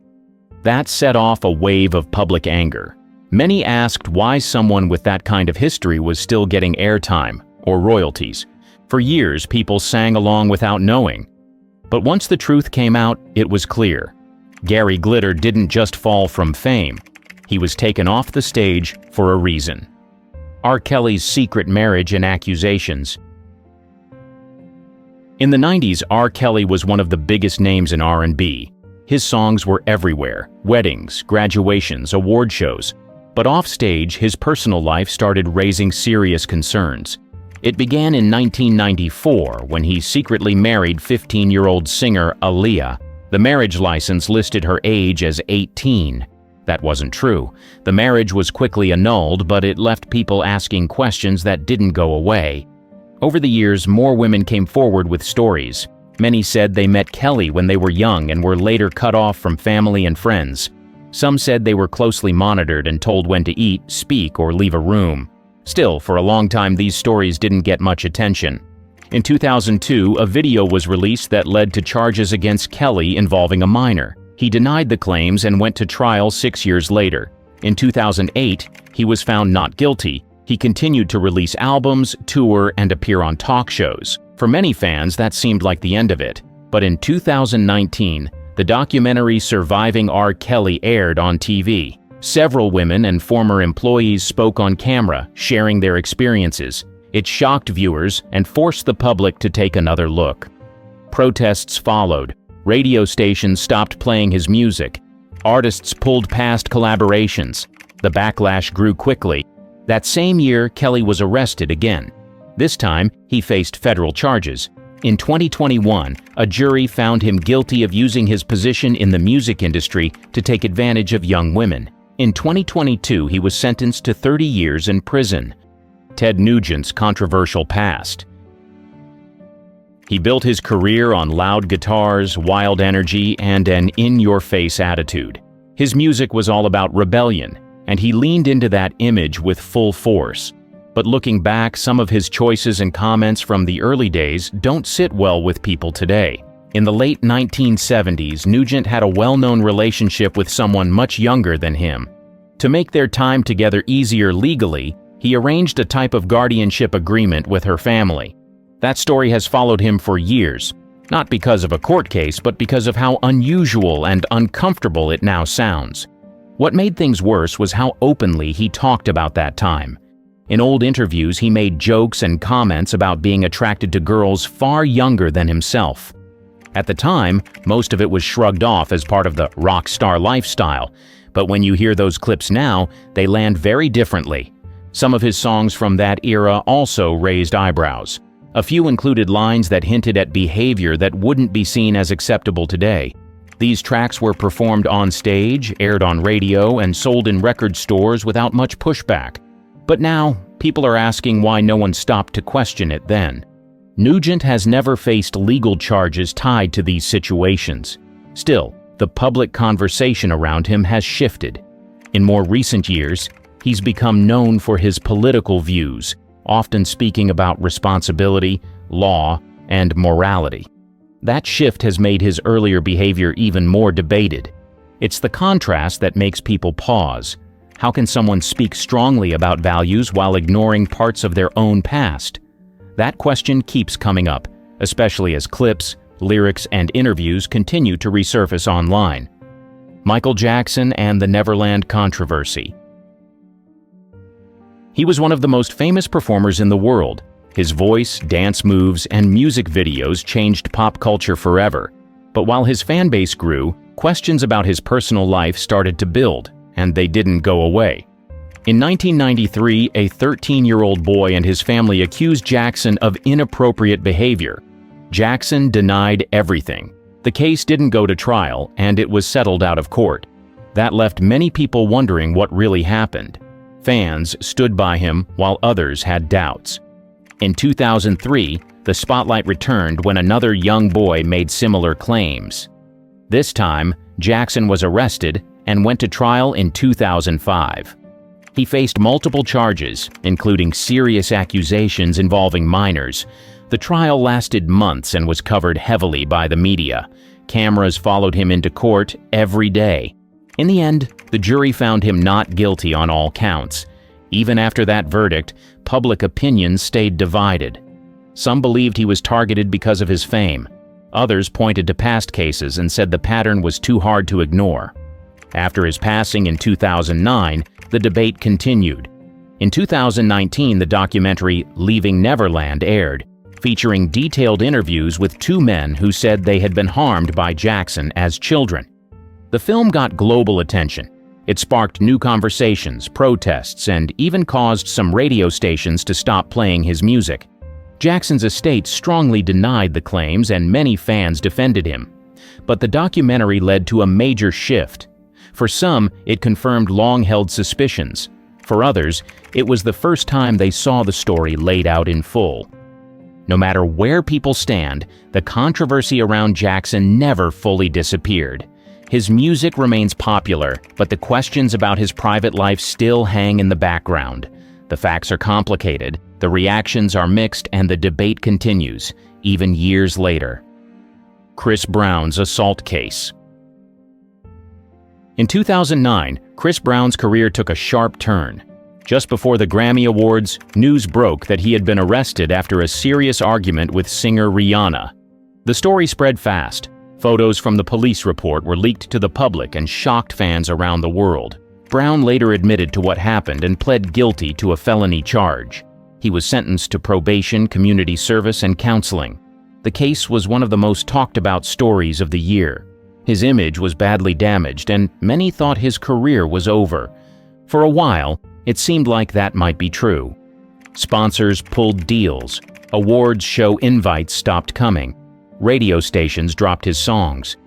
That set off a wave of public anger. Many asked why someone with that kind of history was still getting airtime or royalties. For years, people sang along without knowing. But once the truth came out, it was clear. Gary Glitter didn't just fall from fame. He was taken off the stage for a reason. R. Kelly's secret marriage and accusations. In the 90s, R. Kelly was one of the biggest names in R&B. His songs were everywhere: weddings, graduations, award shows. But offstage, his personal life started raising serious concerns. It began in 1994 when he secretly married 15-year-old singer Aaliyah. The marriage license listed her age as 18. That wasn't true. The marriage was quickly annulled, but it left people asking questions that didn't go away. Over the years, more women came forward with stories. Many said they met Kelly when they were young and were later cut off from family and friends. Some said they were closely monitored and told when to eat, speak, or leave a room. Still, for a long time, these stories didn't get much attention. In 2002, a video was released that led to charges against Kelly involving a minor. He denied the claims and went to trial 6 years later. In 2008, he was found not guilty. He continued to release albums, tour, and appear on talk shows. For many fans, that seemed like the end of it. But in 2019, the documentary Surviving R. Kelly aired on TV. Several women and former employees spoke on camera, sharing their experiences. It shocked viewers and forced the public to take another look. Protests followed. Radio stations stopped playing his music. Artists pulled past collaborations. The backlash grew quickly. That same year, Kelly was arrested again. This time, he faced federal charges. In 2021, a jury found him guilty of using his position in the music industry to take advantage of young women. In 2022, he was sentenced to 30 years in prison. Ted Nugent's controversial past. He built his career on loud guitars, wild energy, and an in-your-face attitude. His music was all about rebellion, and he leaned into that image with full force. But looking back, some of his choices and comments from the early days don't sit well with people today. In the late 1970s, Nugent had a well-known relationship with someone much younger than him. To make their time together easier legally, he arranged a type of guardianship agreement with her family. That story has followed him for years, not because of a court case, but because of how unusual and uncomfortable it now sounds. What made things worse was how openly he talked about that time. In old interviews, he made jokes and comments about being attracted to girls far younger than himself. At the time, most of it was shrugged off as part of the rock star lifestyle, but when you hear those clips now, they land very differently. Some of his songs from that era also raised eyebrows. A few included lines that hinted at behavior that wouldn't be seen as acceptable today. These tracks were performed on stage, aired on radio, and sold in record stores without much pushback. But now, people are asking why no one stopped to question it then. Nugent has never faced legal charges tied to these situations. Still, the public conversation around him has shifted. In more recent years, he's become known for his political views, often speaking about responsibility, law, and morality. That shift has made his earlier behavior even more debated. It's the contrast that makes people pause. How can someone speak strongly about values while ignoring parts of their own past? That question keeps coming up, especially as clips, lyrics and interviews continue to resurface online. Michael Jackson and the Neverland controversy. He was one of the most famous performers in the world. His voice, dance moves, and music videos changed pop culture forever. But while his fan base grew, questions about his personal life started to build, and they didn't go away. In 1993, a 13-year-old boy and his family accused Jackson of inappropriate behavior. Jackson denied everything. The case didn't go to trial, and it was settled out of court. That left many people wondering what really happened. Fans stood by him while others had doubts. In 2003, the spotlight returned when another young boy made similar claims. This time, Jackson was arrested and went to trial in 2005. He faced multiple charges, including serious accusations involving minors. The trial lasted months and was covered heavily by the media. Cameras followed him into court every day. In the end, the jury found him not guilty on all counts. Even after that verdict, public opinion stayed divided. Some believed he was targeted because of his fame. Others pointed to past cases and said the pattern was too hard to ignore. After his passing in 2009, the debate continued. In 2019, the documentary Leaving Neverland aired, featuring detailed interviews with two men who said they had been harmed by Jackson as children. The film got global attention. It sparked new conversations, protests, and even caused some radio stations to stop playing his music. Jackson's estate strongly denied the claims and many fans defended him. But the documentary led to a major shift. For some, it confirmed long-held suspicions. For others, it was the first time they saw the story laid out in full. No matter where people stand, the controversy around Jackson never fully disappeared. His music remains popular, but the questions about his private life still hang in the background. The facts are complicated, the reactions are mixed, and the debate continues, even years later. Chris Brown's assault case. In 2009, Chris Brown's career took a sharp turn. Just before the Grammy Awards, news broke that he had been arrested after a serious argument with singer Rihanna. The story spread fast. Photos from the police report were leaked to the public and shocked fans around the world. Brown later admitted to what happened and pled guilty to a felony charge. He was sentenced to probation, community service, and counseling. The case was one of the most talked about stories of the year. His image was badly damaged, and many thought his career was over. For a while, it seemed like that might be true. Sponsors pulled deals. Awards show invites stopped coming. Radio stations dropped his songs.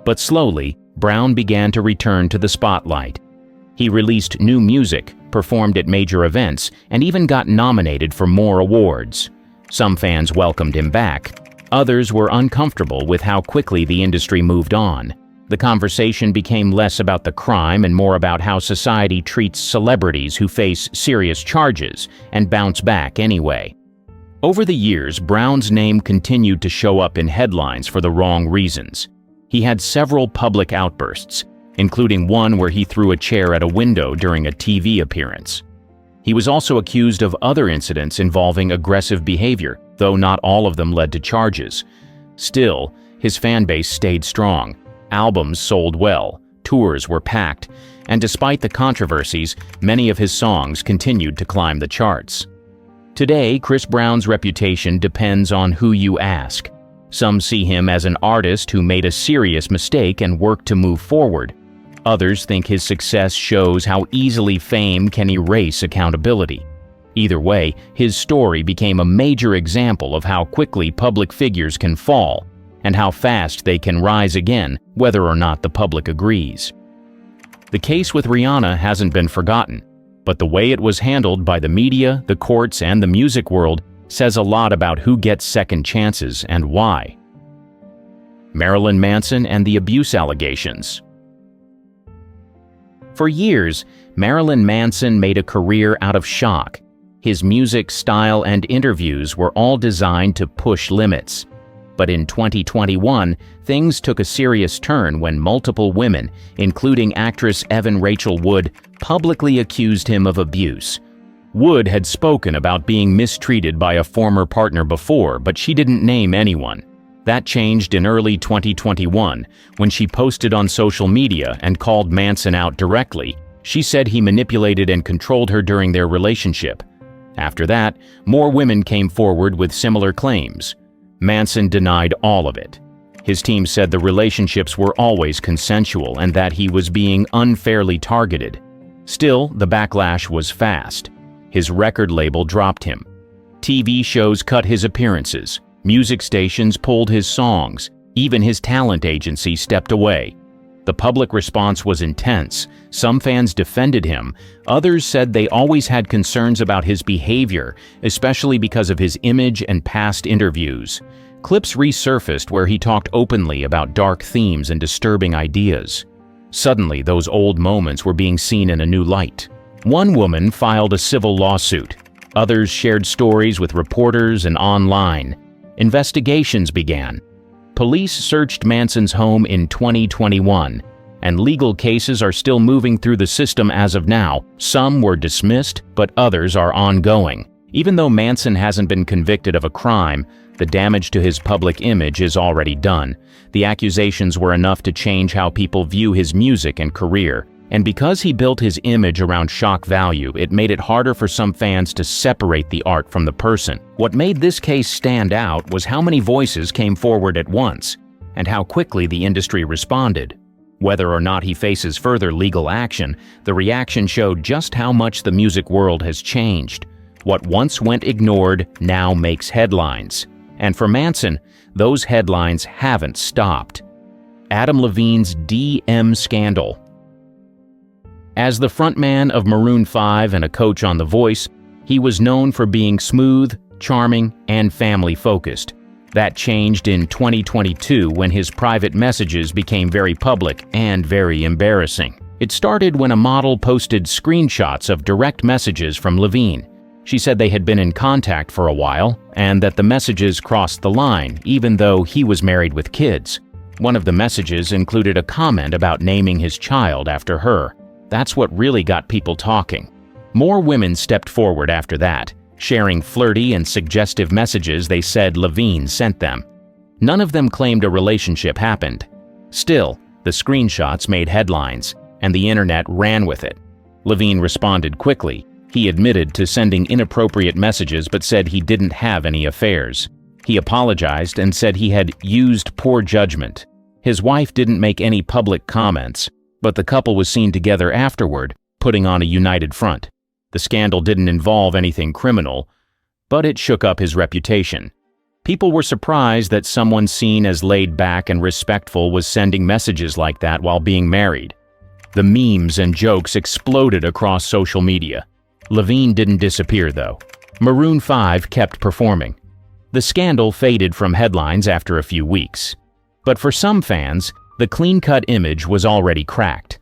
But slowly, Brown began to return to the spotlight. He released new music, performed at major events, and even got nominated for more awards. Some fans welcomed him back. Others were uncomfortable with how quickly the industry moved on. The conversation became less about the crime and more about how society treats celebrities who face serious charges and bounce back anyway. Over the years, Brown's name continued to show up in headlines for the wrong reasons. He had several public outbursts, including one where he threw a chair at a window during a TV appearance. He was also accused of other incidents involving aggressive behavior, though not all of them led to charges. Still, his fan base stayed strong. Albums sold well, tours were packed, and despite the controversies, many of his songs continued to climb the charts. Today, Chris Brown's reputation depends on who you ask. Some see him as an artist who made a serious mistake and worked to move forward. Others think his success shows how easily fame can erase accountability. Either way, his story became a major example of how quickly public figures can fall, and how fast they can rise again, whether or not the public agrees. The case with Rihanna hasn't been forgotten, but the way it was handled by the media, the courts, and the music world says a lot about who gets second chances and why. Marilyn Manson and the abuse allegations. For years, Marilyn Manson made a career out of shock. His music, style, and interviews were all designed to push limits. But in 2021, things took a serious turn when multiple women, including actress Evan Rachel Wood, publicly accused him of abuse. Wood had spoken about being mistreated by a former partner before, but she didn't name anyone. That changed in early 2021 when she posted on social media and called Manson out directly. She said he manipulated and controlled her during their relationship. After that, more women came forward with similar claims. Manson denied all of it. His team said the relationships were always consensual and that he was being unfairly targeted. Still, the backlash was fast. His record label dropped him. TV shows cut his appearances. Music stations pulled his songs. Even his talent agency stepped away. The public response was intense. Some fans defended him. Others said they always had concerns about his behavior, especially because of his image and past interviews. Clips resurfaced where he talked openly about dark themes and disturbing ideas. Suddenly, those old moments were being seen in a new light. One woman filed a civil lawsuit. Others shared stories with reporters and online. Investigations began. Police searched Manson's home in 2021, and legal cases are still moving through the system as of now. Some were dismissed, but others are ongoing. Even though Manson hasn't been convicted of a crime, the damage to his public image is already done. The accusations were enough to change how people view his music and career. And because he built his image around shock value, it made it harder for some fans to separate the art from the person. What made this case stand out was how many voices came forward at once, and how quickly the industry responded. Whether or not he faces further legal action, the reaction showed just how much the music world has changed. What once went ignored now makes headlines. And for Manson, those headlines haven't stopped. Adam Levine's DM scandal. As the frontman of Maroon 5 and a coach on The Voice, he was known for being smooth, charming, and family-focused. That changed in 2022 when his private messages became very public and very embarrassing. It started when a model posted screenshots of direct messages from Levine. She said they had been in contact for a while and that the messages crossed the line, even though he was married with kids. One of the messages included a comment about naming his child after her. That's what really got people talking. More women stepped forward after that, sharing flirty and suggestive messages they said Levine sent them. None of them claimed a relationship happened. Still, the screenshots made headlines, and the internet ran with it. Levine responded quickly. He admitted to sending inappropriate messages but said he didn't have any affairs. He apologized and said he had used poor judgment. His wife didn't make any public comments, but the couple was seen together afterward, putting on a united front. The scandal didn't involve anything criminal, but it shook up his reputation. People were surprised that someone seen as laid back and respectful was sending messages like that while being married. The memes and jokes exploded across social media. Levine didn't disappear, though. Maroon 5 kept performing. The scandal faded from headlines after a few weeks. But for some fans, the clean-cut image was already cracked.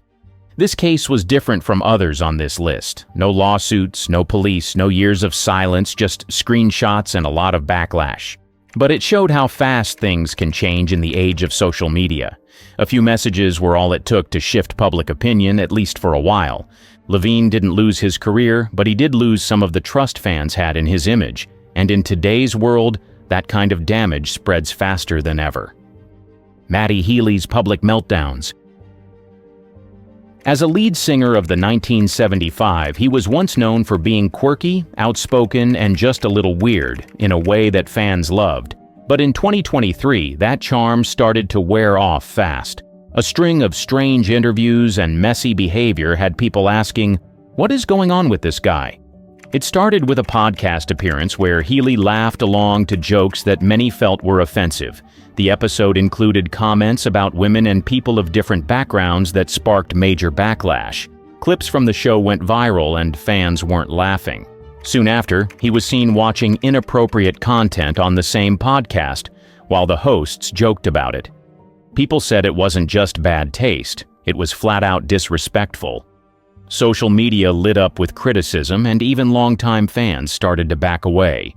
This case was different from others on this list. No lawsuits, no police, no years of silence, just screenshots and a lot of backlash. But it showed how fast things can change in the age of social media. A few messages were all it took to shift public opinion, at least for a while. Levine didn't lose his career, but he did lose some of the trust fans had in his image. And in today's world, that kind of damage spreads faster than ever. Matty Healy's public meltdowns. As a lead singer of the 1975, he was once known for being quirky, outspoken, and just a little weird, in a way that fans loved. But in 2023, that charm started to wear off fast. A string of strange interviews and messy behavior had people asking, "What is going on with this guy?" It started with a podcast appearance where Healy laughed along to jokes that many felt were offensive. The episode included comments about women and people of different backgrounds that sparked major backlash. Clips from the show went viral and fans weren't laughing. Soon after, he was seen watching inappropriate content on the same podcast, while the hosts joked about it. People said it wasn't just bad taste, it was flat-out disrespectful. Social media lit up with criticism, and even longtime fans started to back away.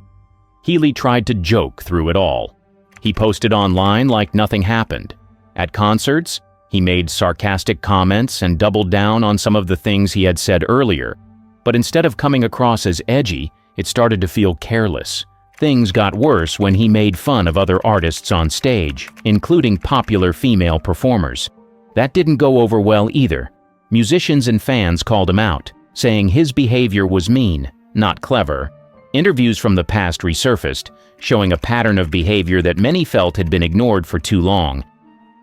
Healy tried to joke through it all. He posted online like nothing happened. At concerts, he made sarcastic comments and doubled down on some of the things he had said earlier. But instead of coming across as edgy, it started to feel careless. Things got worse when he made fun of other artists on stage, including popular female performers. That didn't go over well either. Musicians and fans called him out, saying his behavior was mean, not clever. Interviews from the past resurfaced, showing a pattern of behavior that many felt had been ignored for too long.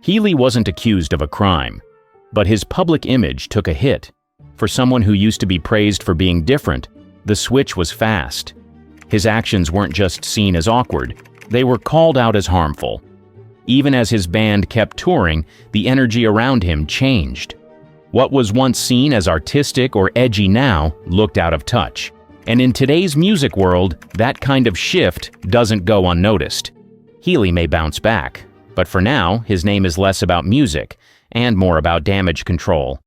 Healy wasn't accused of a crime, but his public image took a hit. For someone who used to be praised for being different, the switch was fast. His actions weren't just seen as awkward, they were called out as harmful. Even as his band kept touring, the energy around him changed. What was once seen as artistic or edgy now looked out of touch. And in today's music world, that kind of shift doesn't go unnoticed. Healy may bounce back, but for now, his name is less about music and more about damage control.